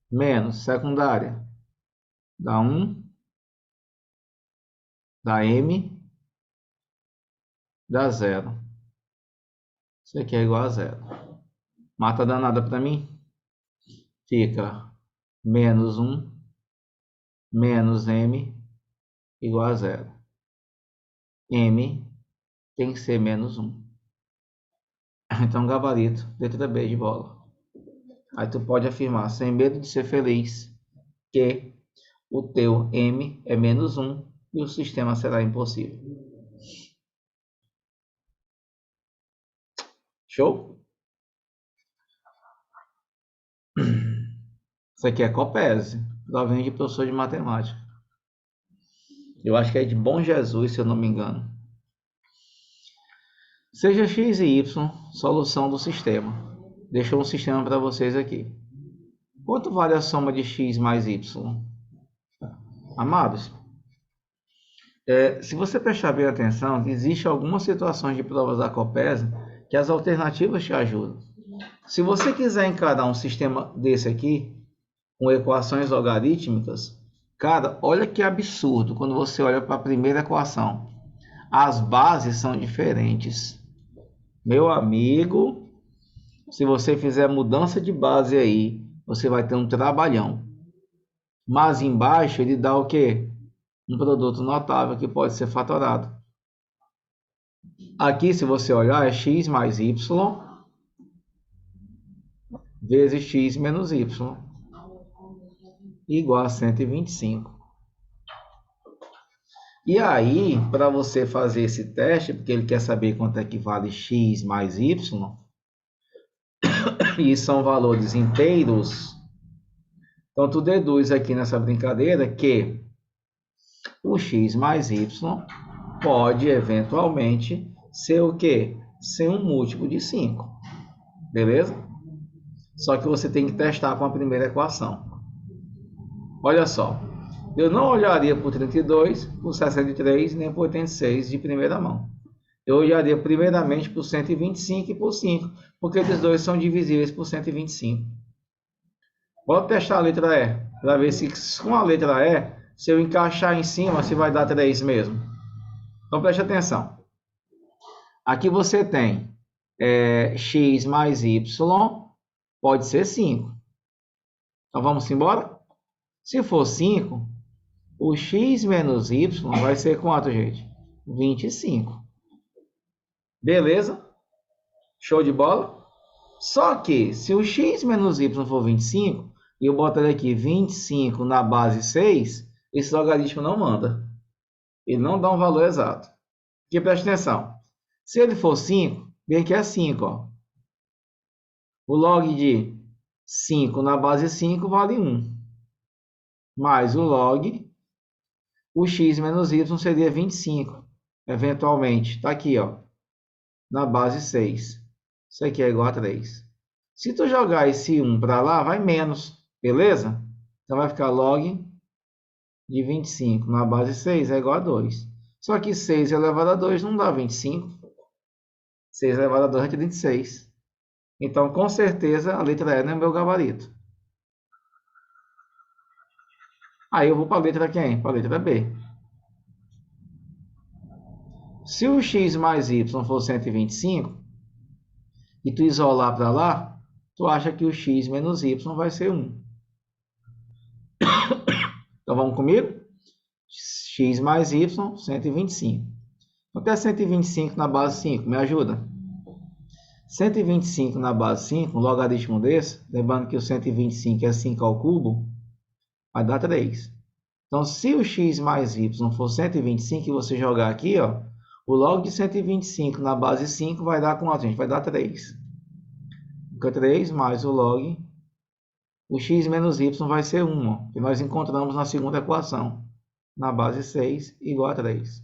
Menos secundária dá 1, dá m, dá 0. Isso aqui é igual a zero. Mata danada para mim. Fica menos 1 menos m igual a zero. M tem que ser menos 1. Então, gabarito, letra B de bola. Aí tu pode afirmar, sem medo de ser feliz, que o teu M é menos 1 e o sistema será impossível. Show? Isso aqui é Copese, provavelmente de professor de matemática. Eu acho que é de Bom Jesus, se eu não me engano. Seja x e y, solução do sistema. Deixa um sistema para vocês aqui. Quanto vale a soma de x mais y? Amados, se você prestar bem atenção, existem algumas situações de provas da Copese que as alternativas te ajudam. Se você quiser encarar um sistema desse aqui, com equações logarítmicas, cara, olha que absurdo quando você olha para a primeira equação. As bases são diferentes. Meu amigo, se você fizer mudança de base aí, você vai ter um trabalhão. Mas embaixo ele dá o quê? Um produto notável que pode ser fatorado. Aqui, se você olhar, é x mais y vezes x menos y igual a 125. E aí, para você fazer esse teste, porque ele quer saber quanto é que vale x mais y, e são valores inteiros, então tu deduz aqui nessa brincadeira que o x mais y pode eventualmente ser o quê? Ser um múltiplo de 5, beleza? Só que você tem que testar com a primeira equação. Olha só, eu não olharia por 32, por 63, nem por 86 de primeira mão. Eu olharia primeiramente por 125 e por 5, porque eles dois são divisíveis por 125. Vou testar a letra E, para ver se com a letra E, se eu encaixar em cima, se vai dar 3 mesmo. Então preste atenção. Aqui você tem x mais y, pode ser 5. Então vamos embora? Se for 5, o x menos y vai ser quanto, gente? 25. Beleza? Show de bola? Só que, se o x menos y for 25, e eu botar aqui 25 na base 6, esse logaritmo não manda. Ele não dá um valor exato. Porque preste atenção. Se ele for 5, bem que é 5, ó. O log de 5 na base 5 vale 1. Mais o log, o x menos y seria 25. Eventualmente, está aqui, ó. Na base 6. Isso aqui é igual a 3. Se tu jogar esse 1 para lá, vai menos, beleza? Então vai ficar log de 25 na base 6 é igual a 2. Só que 6 elevado a 2 não dá 25. 6 elevado a 2 é 36. Então, com certeza, a letra E não é meu gabarito. Aí eu vou para a letra quem? Para a letra B. Se o x mais y for 125, e tu isolar para lá, tu acha que o x menos y vai ser 1. Então vamos comigo? X mais y, 125. Quanto é 125 na base 5? Me ajuda. 125 na base 5, um logaritmo desse, lembrando que o 125 é 5 ao cubo, vai dar 3. Então, se o x mais y for 125 e você jogar aqui, ó, o log de 125 na base 5 vai dar quanto, gente? Vai dar 3. Fica 3 mais o log. O x menos y vai ser 1, ó, que nós encontramos na segunda equação. Na base 6 igual a 3.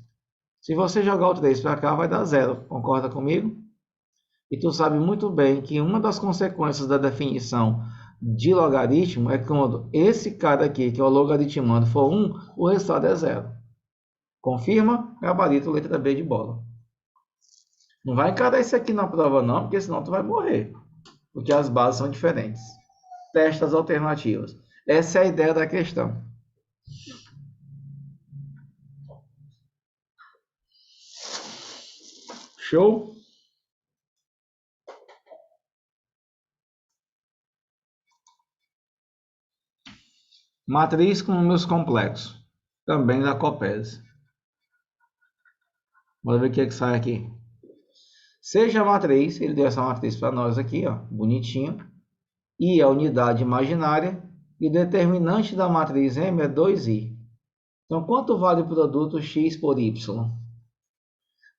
Se você jogar o 3 para cá, vai dar 0. Concorda comigo? E tu sabe muito bem que uma das consequências da definição de logaritmo é quando esse cara aqui, que é o logaritmando, for 1, o resultado é 0. Confirma? Gabarito, letra B de bola. Não vai encarar isso aqui na prova não, porque senão tu vai morrer. Porque as bases são diferentes. Testa as alternativas. Essa é a ideia da questão. Show? Matriz com números complexos. Também da Copese. Bora ver o que é que sai aqui. Seja a matriz, ele deu essa matriz para nós aqui, ó, bonitinho. I é a unidade imaginária. E o determinante da matriz M é 2i. Então, quanto vale o produto x por y?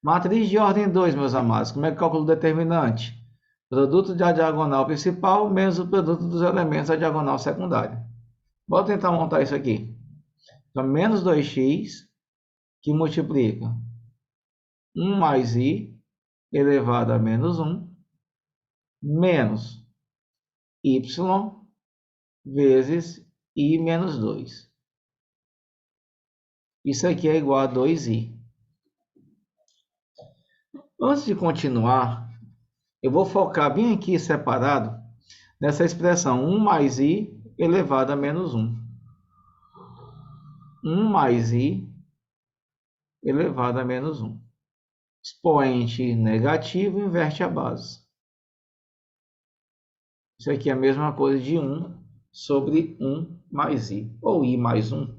Matriz de ordem 2, meus amados. Como é que calcula o determinante? Produto da diagonal principal menos o produto dos elementos da diagonal secundária. Vou tentar montar isso aqui. Então, menos 2x, que multiplica 1 mais i elevado a menos 1, menos y vezes i menos 2. Isso aqui é igual a 2i. Antes de continuar, eu vou focar bem aqui separado nessa expressão 1 mais i elevado a menos 1. 1 mais i elevado a menos 1. Expoente negativo inverte a base. Isso aqui é a mesma coisa de 1 sobre 1 mais i, ou i mais 1.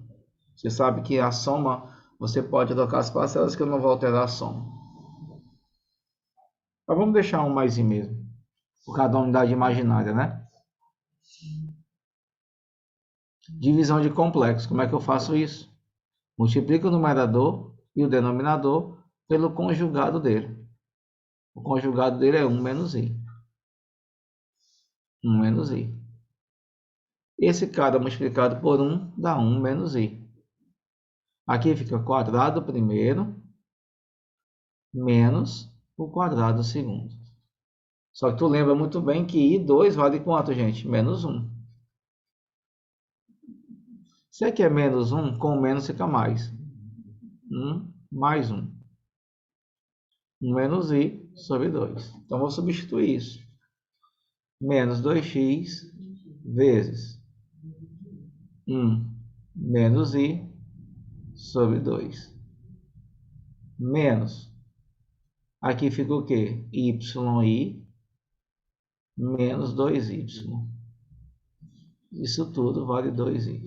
Você sabe que a soma, você pode trocar as parcelas que eu não vou alterar a soma. Mas vamos deixar 1 mais i mesmo, por causa da unidade imaginária, né? Divisão de complexo. Como é que eu faço isso? Multiplico o numerador e o denominador pelo conjugado dele. O conjugado dele é 1 menos i. 1 menos i. Esse cara multiplicado por 1 dá 1 menos i. Aqui fica quadrado primeiro menos o quadrado segundo. Só que tu lembra muito bem que i2 vale quanto, gente? Menos 1. Se aqui é menos 1, com menos fica mais. 1 mais 1. 1 menos i sobre 2. Então, vou substituir isso. Menos 2x vezes 1 menos i sobre 2. Menos. Aqui fica o quê? yi menos 2y. Isso tudo vale 2i.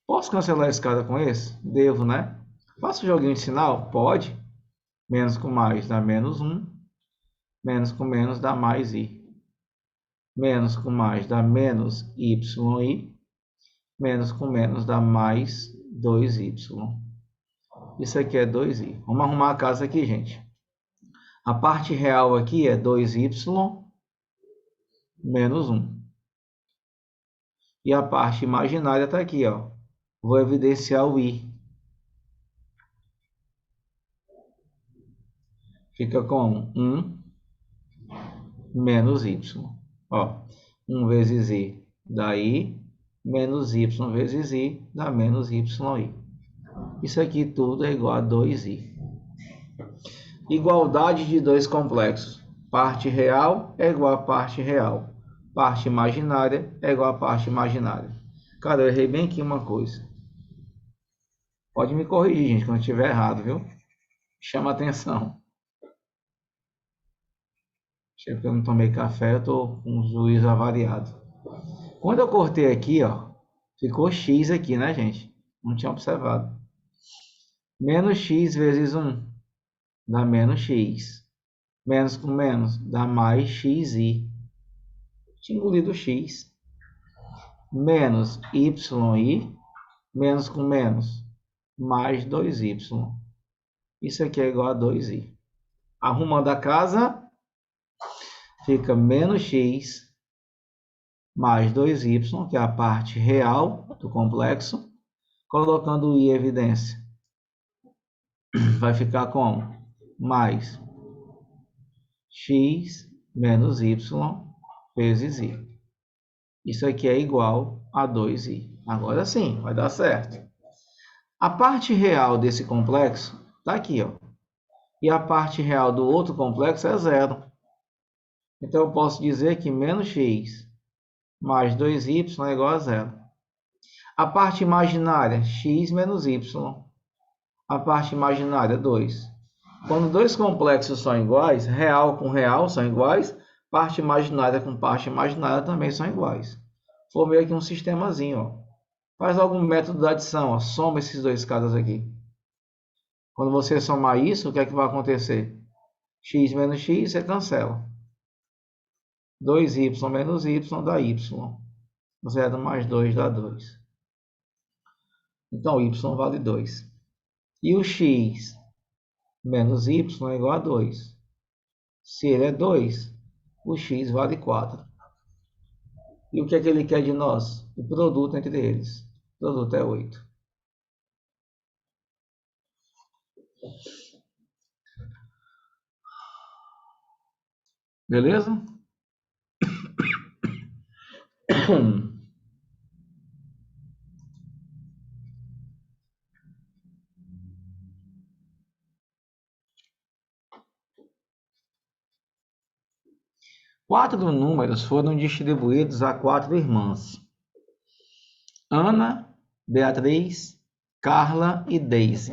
Posso cancelar esse cara com esse? Devo, né? Faço o joguinho de sinal? Pode. Menos com mais dá menos 1. Menos com menos dá mais i. Menos com mais dá menos yi. Menos com menos dá mais 2y. Isso aqui é 2i. Vamos arrumar a casa aqui, gente. A parte real aqui é 2y menos 1. E a parte imaginária está aqui, ó. Vou evidenciar o i. Fica como 1 menos y. Ó, 1 vezes i dá i, menos y vezes i dá menos yi. Isso aqui tudo é igual a 2i. Igualdade de dois complexos. Parte real é igual a parte real. Parte imaginária é igual a parte imaginária. Cara, eu errei bem aqui uma coisa. Pode me corrigir, gente, quando eu estiver errado, viu? Chama atenção. Porque eu não tomei café, eu tô com o juízo avariado. Quando eu cortei aqui, ó, ficou x aqui, né, gente? Não tinha observado. Menos x vezes 1 dá menos x. Menos com menos dá mais xi. Tinha engolido x. Menos yi. Menos com menos mais 2y. Isso aqui é igual a 2i. Arrumando a casa, fica menos x mais 2y, que é a parte real do complexo. Colocando o i em evidência, vai ficar como? Mais x menos y vezes i. Isso aqui é igual a 2i. Agora sim, vai dar certo. A parte real desse complexo está aqui, ó. E a parte real do outro complexo é zero. Então, eu posso dizer que menos x mais 2y é igual a zero. A parte imaginária, x menos y. A parte imaginária, 2. Quando dois complexos são iguais, real com real são iguais, Parte imaginária com parte imaginária também são iguais. For meio que um sistemazinho, ó. Faz algum método de adição, ó. Soma esses dois caras aqui. Quando você somar isso, o que é que vai acontecer? X menos x, você cancela. 2y menos y dá y. 0 mais 2 dá 2. Então, y vale 2. E o x menos y é igual a 2. Se ele é 2, o x vale 4. E o que é que ele quer de nós? O produto entre eles. O produto é 8. Beleza? Quatro números foram distribuídos a 4 irmãs: Ana, Beatriz, Carla e Daisy.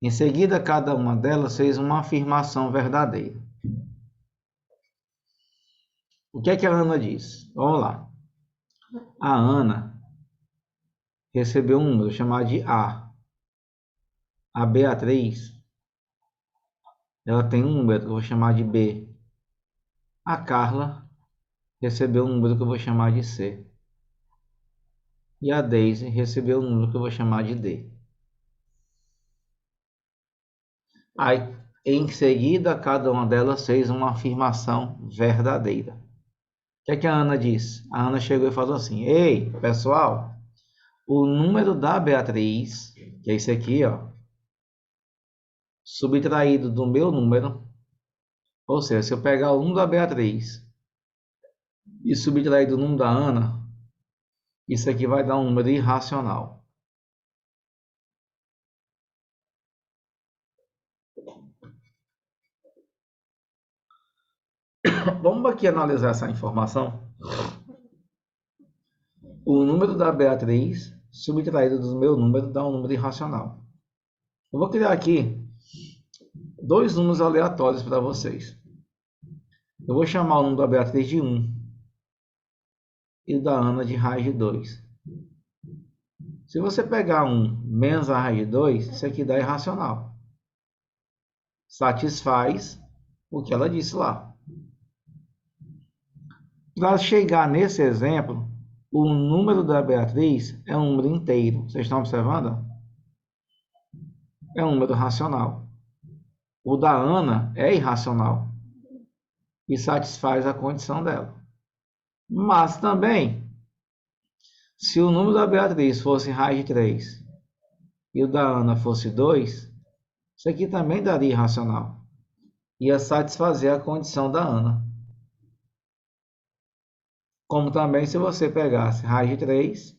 Em seguida, cada uma delas fez uma afirmação verdadeira. O que é que a Ana diz? Vamos lá. A Ana recebeu um número chamado de A. A Beatriz, ela tem um número que eu vou chamar de B. A Carla recebeu um número que eu vou chamar de C. E a Daisy recebeu um número que eu vou chamar de D. Aí, em seguida, cada uma delas fez uma afirmação verdadeira. O que é que a Ana disse? A Ana chegou e falou assim: ei, pessoal, o número da Beatriz, que é esse aqui, ó, subtraído do meu número, ou seja, se eu pegar o número da Beatriz e subtrair do número da Ana, isso aqui vai dar um número irracional. Vamos aqui analisar essa informação. O número da Beatriz subtraído do meu número dá um número irracional. Eu vou criar aqui dois números aleatórios para vocês. Eu vou chamar o número da Beatriz de 1 e o da Ana de raiz de 2. Se você pegar 1 menos a raiz de 2, isso aqui dá irracional. Satisfaz o que ela disse lá. Para chegar nesse exemplo, o número da Beatriz é um número inteiro. Vocês estão observando? É um número racional. O da Ana é irracional e satisfaz a condição dela. Mas também, se o número da Beatriz fosse raiz de 3 e o da Ana fosse 2, isso aqui também daria irracional. Ia satisfazer a condição da Ana. Como também se você pegasse raiz de 3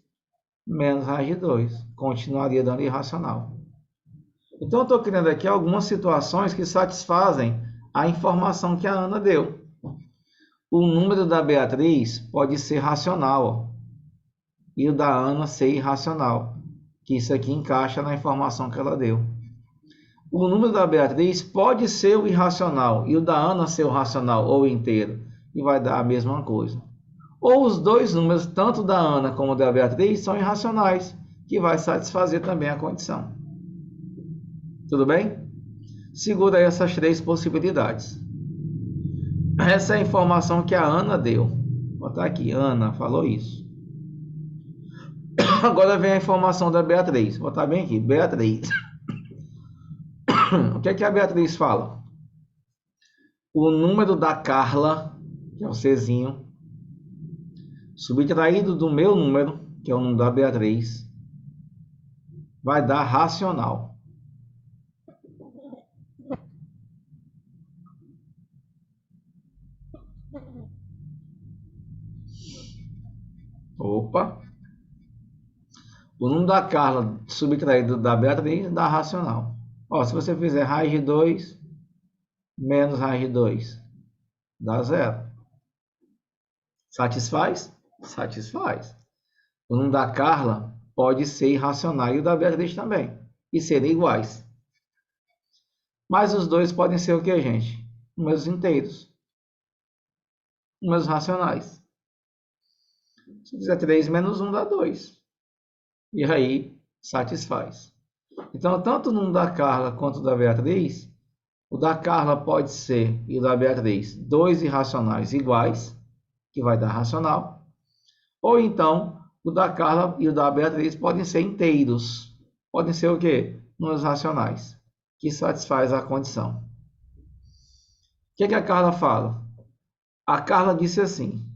menos raiz de 2, continuaria dando irracional. Então, eu estou criando aqui algumas situações que satisfazem a informação que a Ana deu. O número da Beatriz pode ser racional, ó, e o da Ana ser irracional, que isso aqui encaixa na informação que ela deu. O número da Beatriz pode ser o irracional e o da Ana ser o racional ou inteiro, e vai dar a mesma coisa. Ou os dois números, tanto da Ana como da Beatriz, são irracionais, que vai satisfazer também a condição. Tudo bem? Segura aí essas três possibilidades. Essa é a informação que a Ana deu. Vou botar aqui, Ana falou isso. Agora vem a informação da Beatriz. Vou botar bem aqui, Beatriz. O que é que a Beatriz fala? O número da Carla, que é o Czinho, subtraído do meu número, que é o número da Beatriz, vai dar racional. Opa! O número da Carla subtraído da Beatriz dá racional. Ó, se você fizer raiz de 2 menos raiz de 2, dá 0. Satisfaz? Satisfaz. O número da Carla pode ser irracional e o da Beatriz também, e serem iguais. Mas os dois podem ser o que, gente? Números inteiros. números racionais. Se fizer 3 menos 1 dá 2. E aí satisfaz. Então, tanto o número da Carla quanto o da Beatriz, o da Carla pode ser, e o da Beatriz, dois irracionais iguais, que vai dar racional. Ou então, o da Carla e o da Beatriz podem ser inteiros. Podem ser o quê? Números racionais, que satisfaz a condição. O que a Carla fala? A Carla disse assim: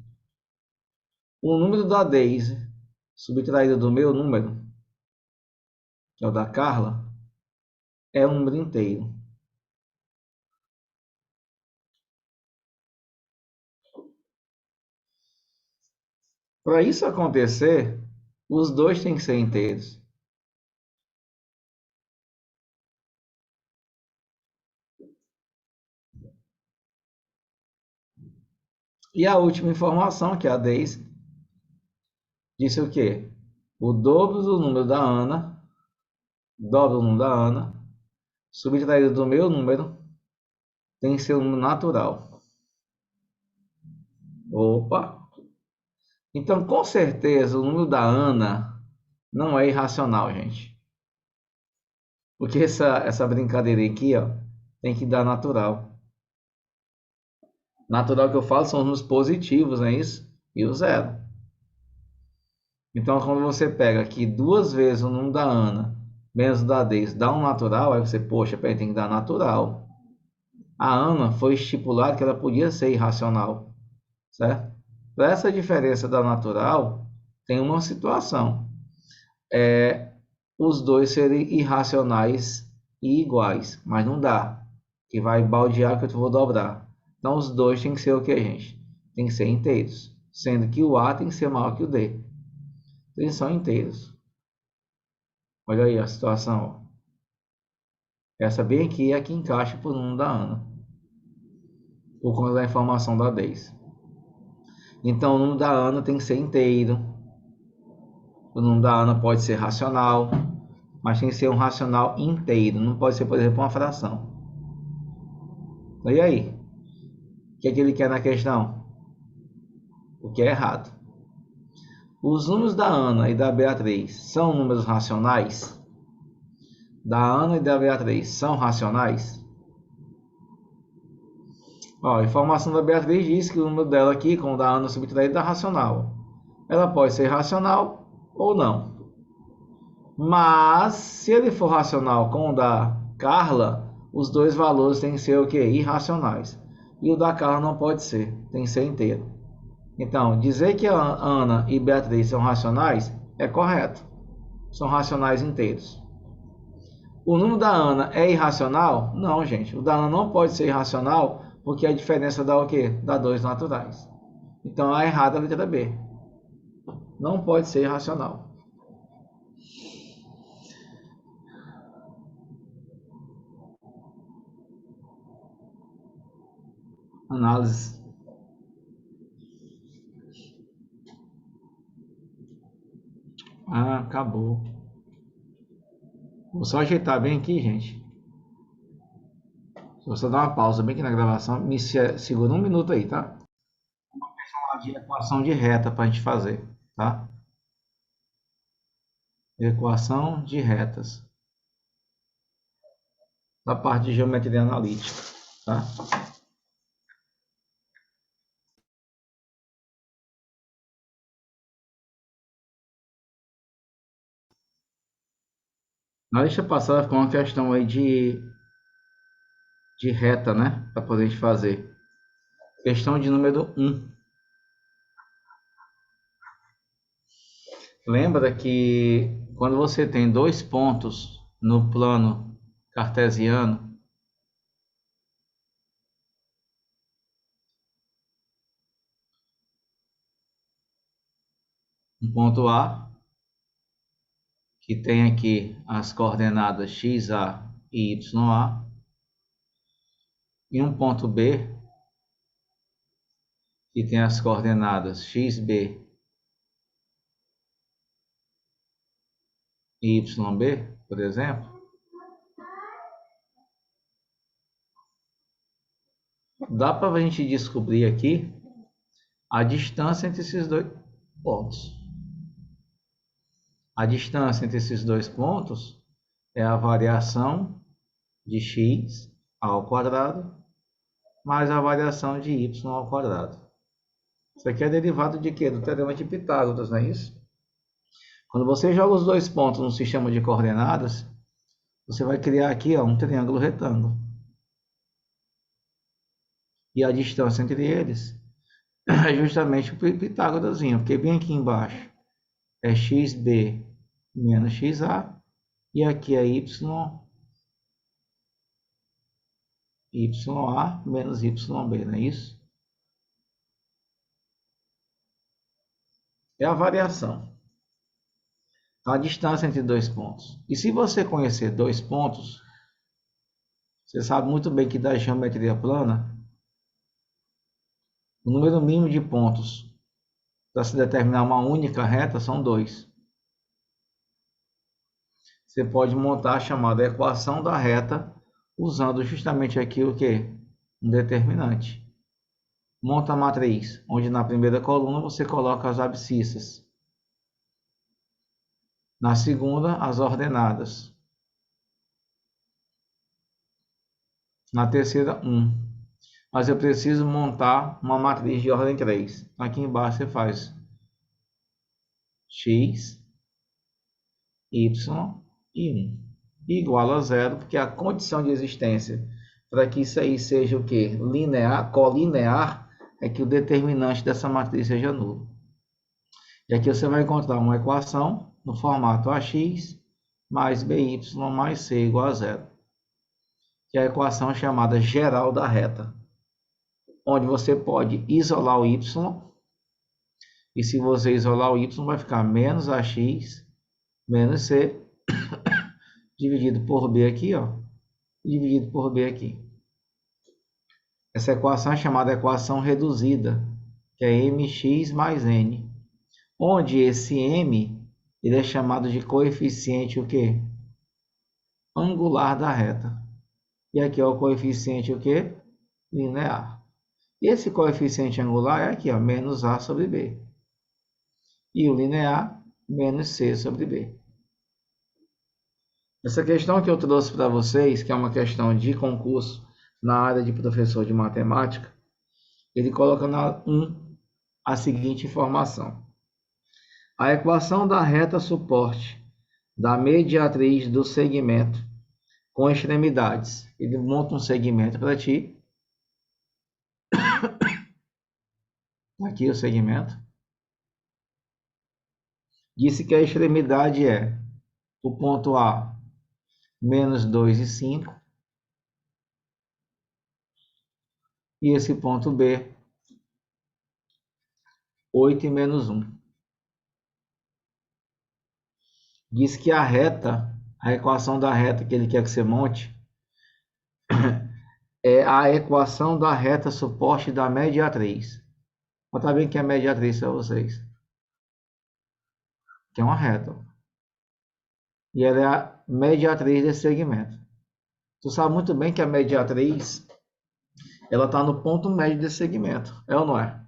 o número da Deise, subtraído do meu número, que é o da Carla, é um número inteiro. Para isso acontecer, os dois têm que ser inteiros. E a última informação, que é a Deise, disse o quê? O dobro do número da Ana, subtraído do meu número, tem que ser um número natural. Opa! Então, com certeza, o número da Ana não é irracional, gente. Porque essa brincadeira aqui, ó, tem que dar natural. Natural que eu falo são os números positivos, não é isso? E o zero. Então, quando você pega aqui duas vezes o número da Ana menos o da Deise, dá um natural, aí você, poxa, peraí, tem que dar natural. A Ana foi estipulado que ela podia ser irracional, certo? Para essa diferença da natural, tem uma situação. Os dois serem irracionais e iguais, mas não dá, que vai baldear que eu vou dobrar. Então, os dois têm que ser o que, gente? Tem que ser inteiros, sendo que o A tem que ser maior que o D. Eles são inteiros. Olha aí a situação. Ó. Essa bem aqui é a que encaixa por número da Ana, por conta da informação da Deise. Então, o número da Ana tem que ser inteiro. O número da Ana pode ser racional, mas tem que ser um racional inteiro. Não pode ser, por exemplo, uma fração. E aí? O que é que ele quer na questão? O que é errado. Os números da Ana e da Beatriz são números racionais? Da Ana e da Beatriz são racionais? Ó, a informação da Beatriz diz que o número dela aqui, com o da Ana subtraído, dá racional. Ela pode ser racional ou não. Mas, se ele for racional com o da Carla, os dois valores têm que ser o quê? Irracionais. E o da Carla não pode ser, tem que ser inteiro. Então, dizer que a Ana e Beatriz são racionais é correto. São racionais inteiros. O número da Ana é irracional? Não, gente. O da Ana não pode ser irracional porque a diferença dá o quê? Dá dois naturais. Então, a errada é a letra B. Não pode ser irracional. Análise. Ah, acabou. Vou só ajeitar bem aqui, gente. Vou só dar uma pausa bem aqui na gravação. Me segura um minuto aí, tá? Uma de equação de reta para a gente fazer, tá? Equação de retas. Da parte de geometria analítica, tá? Na lista passada ficou uma questão aí de reta, né? Para poder fazer. Questão de número 1. Lembra que quando você tem dois pontos no plano cartesiano, um ponto A, que tem aqui as coordenadas XA e YA, e um ponto B, que tem as coordenadas XB e YB, por exemplo, dá para a gente descobrir aqui a distância entre esses dois pontos. A distância entre esses dois pontos é a variação de x ao quadrado mais a variação de y ao quadrado. Isso aqui é derivado de quê? Do teorema de Pitágoras, não é isso? Quando você joga os dois pontos no sistema de coordenadas, você vai criar aqui um triângulo retângulo. E a distância entre eles é justamente o Pitágorasinho, porque bem aqui embaixo é xb menos xa, e aqui é YA menos YB, não é isso? É a variação. Então, a distância entre dois pontos. E se você conhecer dois pontos, você sabe muito bem que da geometria plana, o número mínimo de pontos para se determinar uma única reta são 2. Você pode montar a chamada equação da reta usando justamente aqui o que? Um determinante. Monta a matriz, onde na primeira coluna você coloca as abscissas. Na segunda, as ordenadas. Na terceira, 1. Mas eu preciso montar uma matriz de ordem 3. Aqui embaixo você faz x, y e 1 igual a 0, porque a condição de existência para que isso aí seja o quê? Linear, colinear, é que o determinante dessa matriz seja nulo. E aqui você vai encontrar uma equação no formato ax mais by mais c igual a 0. Que é a equação chamada geral da reta, onde você pode isolar o y, e se você isolar o y, vai ficar menos ax menos c dividido por b aqui, ó, dividido por b aqui. Essa equação é chamada equação reduzida, que é mx mais n, onde esse m ele é chamado de coeficiente o quê? Angular da reta. E aqui é o coeficiente o quê? Linear. E esse coeficiente angular é aqui, ó, menos a sobre b. E o linear, menos c sobre b. Essa questão que eu trouxe para vocês, que é uma questão de concurso na área de professor de matemática, ele coloca na 1 a seguinte informação. A equação da reta suporte da mediatriz do segmento com extremidades. Ele monta um segmento para ti. Aqui o segmento. Disse que a extremidade é o ponto A, menos 2 e 5. E esse ponto B, 8 e menos 1. Diz que a reta, a equação da reta que ele quer que você monte, é a equação da reta suporte da mediatriz. Vou botar bem que é a mediatriz para vocês. Que é uma reta. E ela é a mediatriz desse segmento. Tu sabe muito bem que a mediatriz, ela está no ponto médio desse segmento. É ou não é?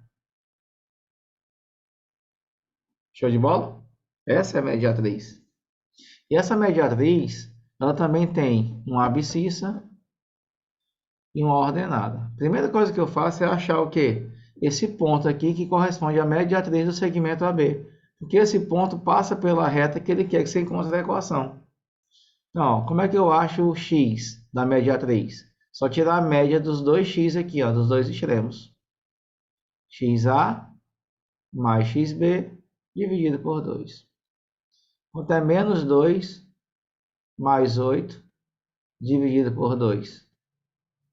Show de bola? Essa é a mediatriz. E essa mediatriz, ela também tem uma abscissa e uma ordenada. A primeira coisa que eu faço é achar o quê? Esse ponto aqui que corresponde à mediatriz do segmento AB. Porque esse ponto passa pela reta que ele quer que você encontre na equação. Então, como é que eu acho o x da mediatriz? Só tirar a média dos dois x aqui, ó, dos dois extremos. xa mais xb dividido por 2. Quanto é menos 2 mais 8 dividido por 2?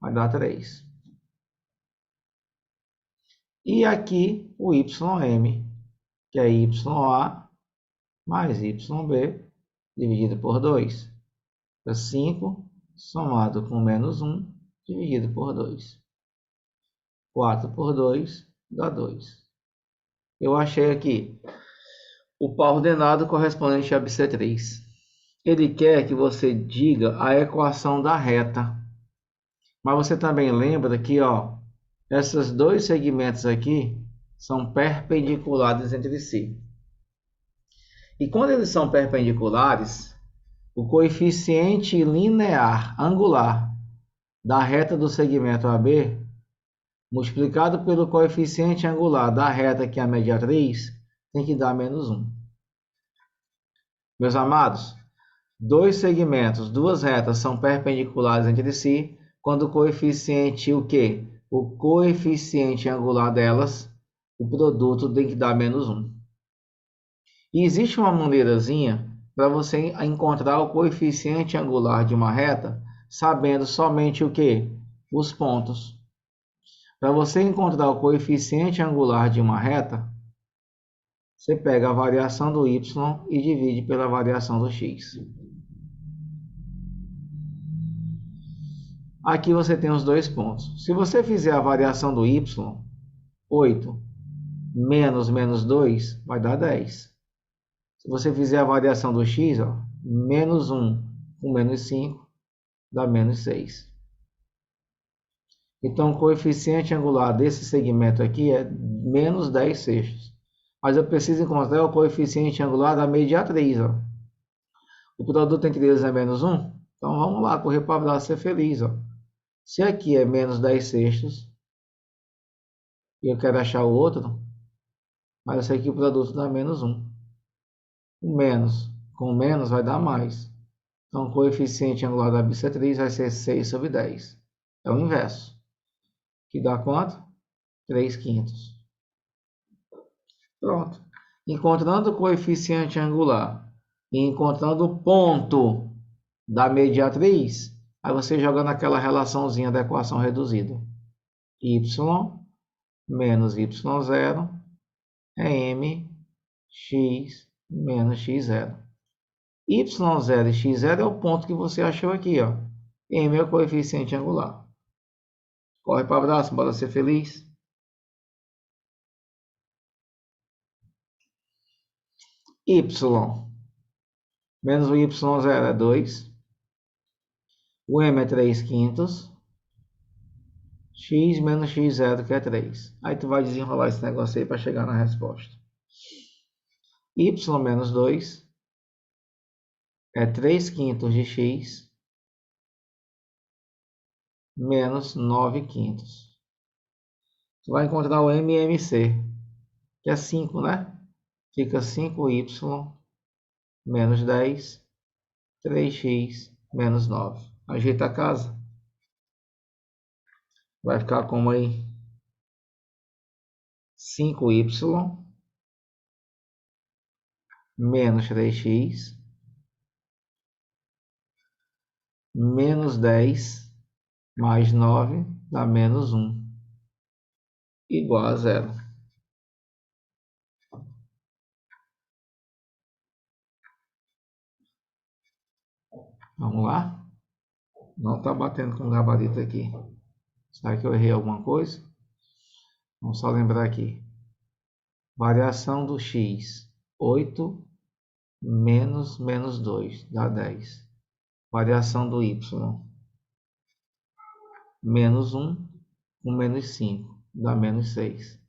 Vai dar 3. E aqui o ym, que é ya mais yb dividido por 2. É 5 somado com menos 1 dividido por 2. 4 por 2 dá 2. Eu achei aqui o par ordenado correspondente a bissetriz. Ele quer que você diga a equação da reta. Mas você também lembra que, ó, esses dois segmentos aqui são perpendiculares entre si. E quando eles são perpendiculares, o coeficiente linear angular da reta do segmento AB, multiplicado pelo coeficiente angular da reta que é a mediatriz, tem que dar menos 1. Meus amados, dois segmentos, duas retas são perpendiculares entre si, quando o coeficiente, o quê? O coeficiente angular delas, o produto tem que dar menos 1. E existe uma maneirazinha para você encontrar o coeficiente angular de uma reta, sabendo somente o quê? Os pontos. Para você encontrar o coeficiente angular de uma reta, você pega a variação do y e divide pela variação do x. Aqui você tem os dois pontos. Se você fizer a variação do y, 8 menos 2 vai dar 10. Se você fizer a variação do x, menos 1 com menos 5 dá menos 6. Então, o coeficiente angular desse segmento aqui é menos 10 sextos. Mas eu preciso encontrar o coeficiente angular da mediatriz. O produto entre eles é menos 1. Então, vamos lá, correr para lá ser feliz. Se aqui é menos 10 sextos, e eu quero achar o outro, mas eu sei que o produto dá menos 1. O menos com menos vai dar mais. Então, o coeficiente angular da bissetriz vai ser 6 sobre 10. É o inverso. Que dá quanto? 3/5. Pronto. Encontrando o coeficiente angular e encontrando o ponto da mediatriz, aí você joga naquela relaçãozinha da equação reduzida. Y menos y0 é mx menos x0. Y0 e x0 é o ponto que você achou aqui, ó. M é o coeficiente angular. Corre para o abraço, bora ser feliz. Y menos o y0 é 2. O m é 3/5. X menos x0 que é 3. Aí tu vai desenrolar esse negócio aí para chegar na resposta. Y menos 2 é 3/5 de x menos 9/5. Tu vai encontrar o MMC, que é 5, né? Fica 5y menos 10, 3x menos 9. Ajeita a casa. Vai ficar como aí? 5y menos 3x menos 10 mais 9 dá menos 1. Igual a 0. Vamos lá? Não está batendo com o gabarito aqui. Será que eu errei alguma coisa? Vamos só lembrar aqui. Variação do x. 8 menos 2 dá 10. Variação do y. Menos 1 com menos 5 dá menos 6.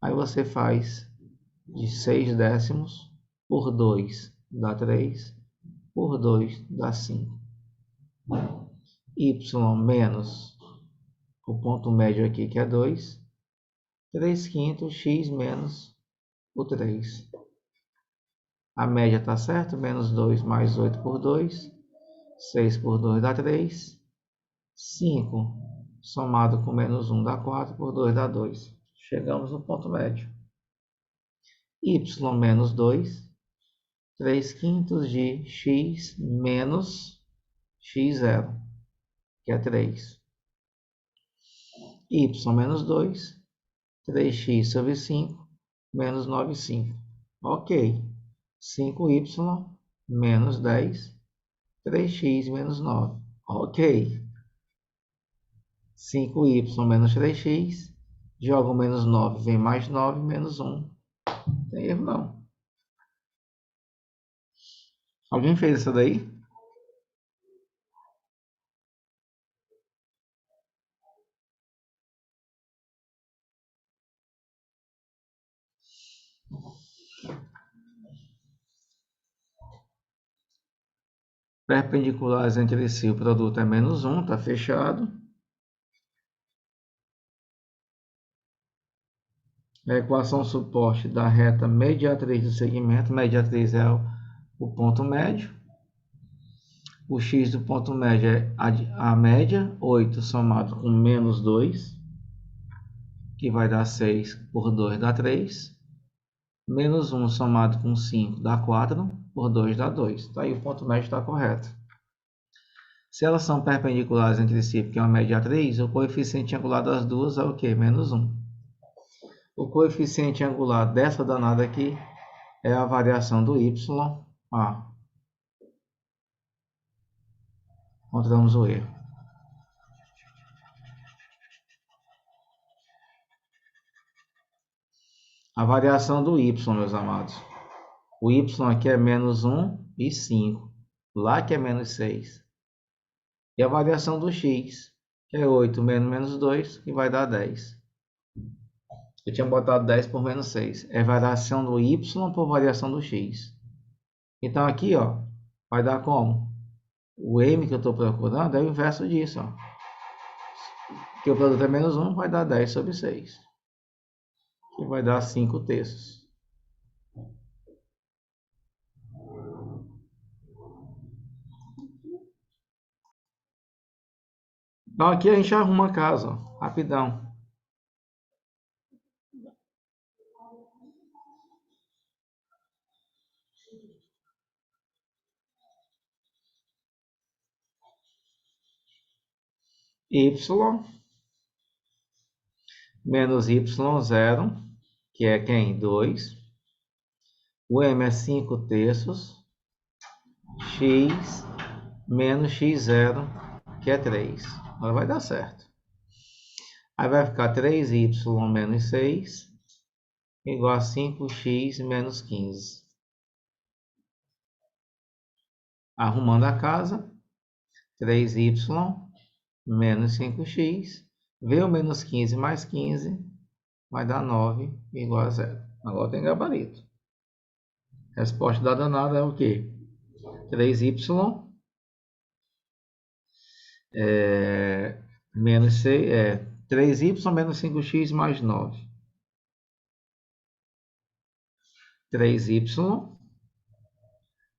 Aí você faz de 6 décimos por 2 dá 3. Por 2 dá 5. Y menos o ponto médio aqui que é 2. 3/5 x menos o 3. A média está certo? Menos 2 mais 8 por 2. 6 por 2 dá 3. 5 somado com menos 1 dá 4. Por 2 dá 2. Chegamos no ponto médio. Y menos 2. 3/5 de x menos x0, que é 3. Y menos 2. 3x sobre 5 menos 9/5. Ok. 5y menos 10. 3x menos 9. Ok. 5y menos 3x. Joga o menos 9, vem mais 9, menos 1. Não tem erro não. Alguém fez isso daí? Perpendiculares entre si, o produto é menos 1, está fechado. A equação suporte da reta mediatriz do segmento, mediatriz é o ponto médio. O x do ponto médio é a média, 8 somado com menos 2, que vai dar 6 por 2 dá 3. Menos 1 somado com 5 dá 4, por 2 dá 2. Tá aí o ponto médio está correto. Se elas são perpendiculares entre si, porque é uma mediatriz, o coeficiente angular das duas é o quê? Menos 1. O coeficiente angular dessa danada aqui é a variação do y. Encontramos o erro. A variação do y, meus amados. O y aqui é menos 1 e 5. Lá que é menos 6. E a variação do x, que é 8 menos 2, que vai dar 10. Eu tinha botado 10 por menos 6. É variação do y por variação do x. Então aqui, ó, vai dar como? O m que eu estou procurando é o inverso disso, ó. Que o produto é menos 1, vai dar 10 sobre 6. Que vai dar 5 terços. Então aqui a gente arruma a casa, ó, rapidão. Y menos y0, que é quem? 2. O m é 5 terços. X menos x0, que é 3. Agora vai dar certo. Aí vai ficar 3y menos 6 igual a 5x menos 15. Arrumando a casa, 3y menos 5x, vê o menos 15 mais 15, vai dar 9 igual a 0. Agora tem gabarito. Resposta da danada é o quê? 3y menos 6, 3y menos 5x mais 9. 3y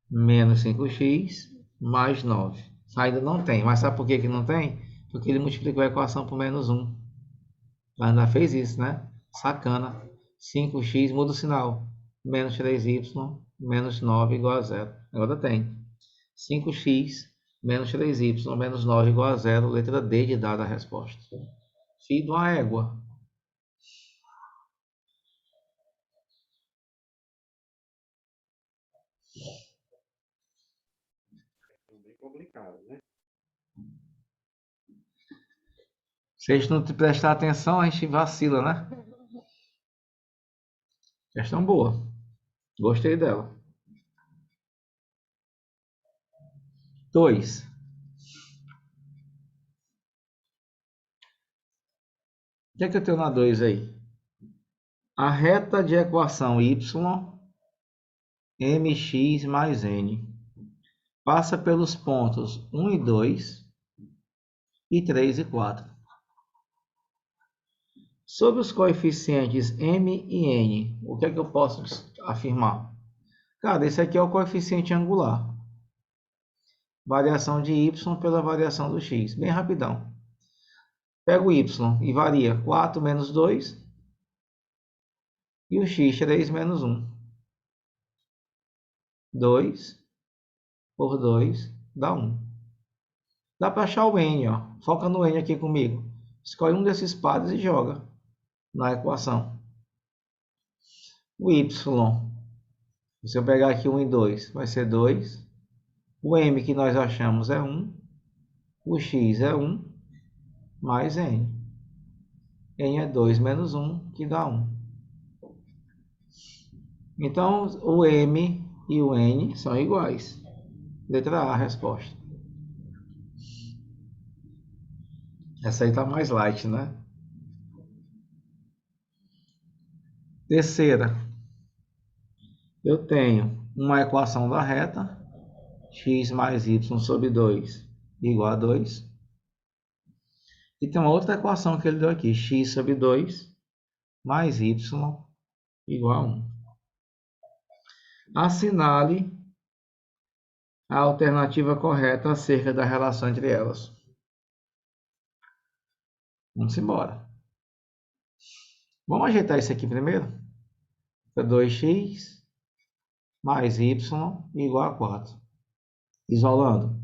menos 5x mais 9. Ainda não tem, mas sabe por que não tem? Porque ele multiplicou a equação por menos 1. Ela ainda fez isso, né? Sacana. 5x muda o sinal. Menos 3y menos 9 igual a 0. Agora tem. 5x menos 3y menos 9 igual a 0. Letra D de dada a resposta. Filho de uma égua. Bem complicado, né? Se a gente não prestar atenção, a gente vacila, né? Questão boa. Gostei dela. 2. O que é que eu tenho na 2 aí? A reta de equação y, mx mais n, passa pelos pontos 1 e 2 e 3 e 4. Sobre os coeficientes m e n, o que é que eu posso afirmar? Cara, esse aqui é o coeficiente angular. Variação de y pela variação do x. Bem rapidão. Pega o y e varia 4 menos 2 e o x 3 menos 1. 2 por 2 dá 1. Dá para achar o n, ó. Foca no n aqui comigo. Escolhe um desses pares e joga na equação. O y, se eu pegar aqui 1 e 2, vai ser 2. O m que nós achamos é 1. O x é 1 mais n. N é 2 menos 1, que dá 1. Então, o m e o n são iguais. Letra A, a resposta. Essa aí tá mais light, né? Terceira. eu tenho uma equação da reta, x mais y sobre 2 igual a 2. E tem uma outra equação que ele deu aqui, x sobre 2 mais y igual a 1. Assinale a alternativa correta acerca da relação entre elas. Vamos embora. Vamos ajeitar isso aqui primeiro? Fica 2x mais y igual a 4. Isolando.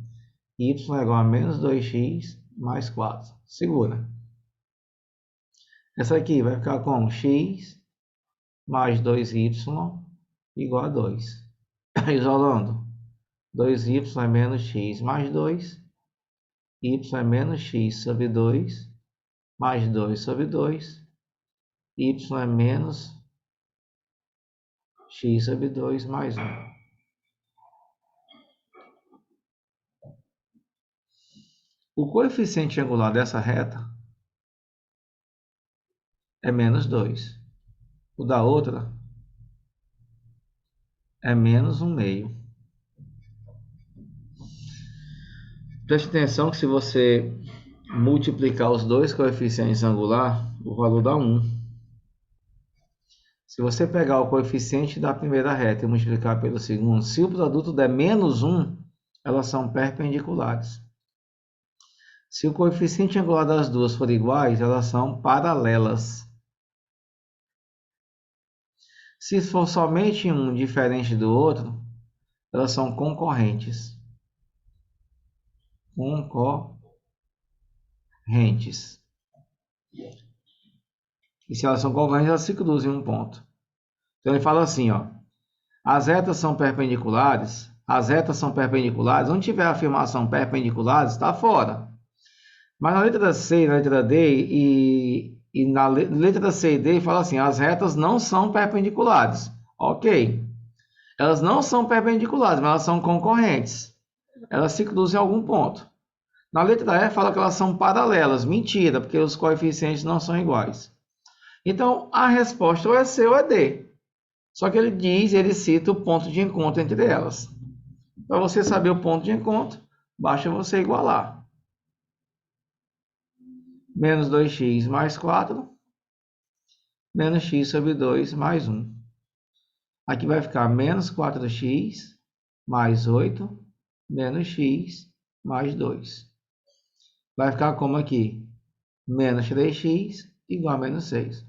Y é igual a menos 2x mais 4. Segura. Essa aqui vai ficar com x mais 2y igual a 2. Isolando. 2y é menos x mais 2. Y é menos x sobre 2 mais 2 sobre 2. Y é menos x sobre 2 mais 1. O coeficiente angular dessa reta é menos 2. O da outra é menos 1/2. Preste atenção que se você multiplicar os dois coeficientes angulares, o valor dá 1. Se você pegar o coeficiente da primeira reta e multiplicar pelo segundo, se o produto der menos 1, elas são perpendiculares. Se o coeficiente angular das duas for iguais, elas são paralelas. Se for somente um diferente do outro, elas são concorrentes. Concorrentes. E se elas são concorrentes, elas se cruzam em um ponto. Então ele fala assim, ó, as retas são perpendiculares, onde tiver a afirmação perpendiculares, está fora. Mas na letra C e na letra D, e na letra C e D, fala assim, as retas não são perpendiculares. Ok. Elas não são perpendiculares, mas elas são concorrentes. Elas se cruzam em algum ponto. Na letra E fala que elas são paralelas. Mentira, porque os coeficientes não são iguais. Então, a resposta ou é C ou é D. Só que ele cita o ponto de encontro entre elas. Para você saber o ponto de encontro, basta você igualar. Menos 2x mais 4, menos x sobre 2 mais 1. Aqui vai ficar menos 4x mais 8, menos x mais 2. Vai ficar como aqui? Menos 3x igual a menos 6.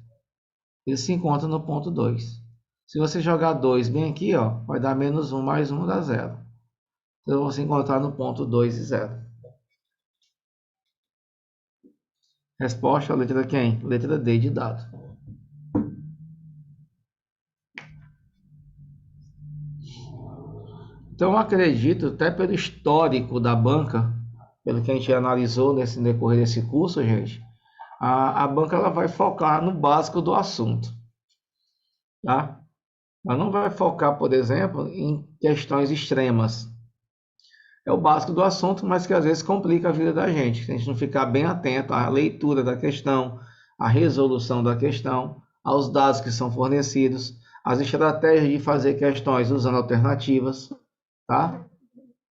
Eles se encontram no ponto 2. Se você jogar 2 bem aqui, ó, vai dar menos 1 mais 1 dá 0. Então, vão se encontrar no ponto 2 e 0. Resposta, letra quem? Letra D de dado. Então, eu acredito, até pelo histórico da banca, pelo que a gente analisou nesse decorrer desse curso, gente, a banca ela vai focar no básico do assunto. Tá? Ela não vai focar, por exemplo, em questões extremas. É o básico do assunto, mas que às vezes complica a vida da gente. Se a gente não ficar bem atento à leitura da questão, à resolução da questão, aos dados que são fornecidos, às estratégias de fazer questões usando alternativas, tá?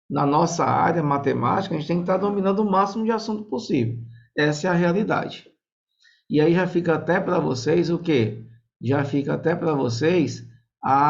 Na nossa área matemática, a gente tem que estar dominando o máximo de assunto possível. Essa é a realidade. E aí já fica até para vocês o quê? Já fica até para vocês a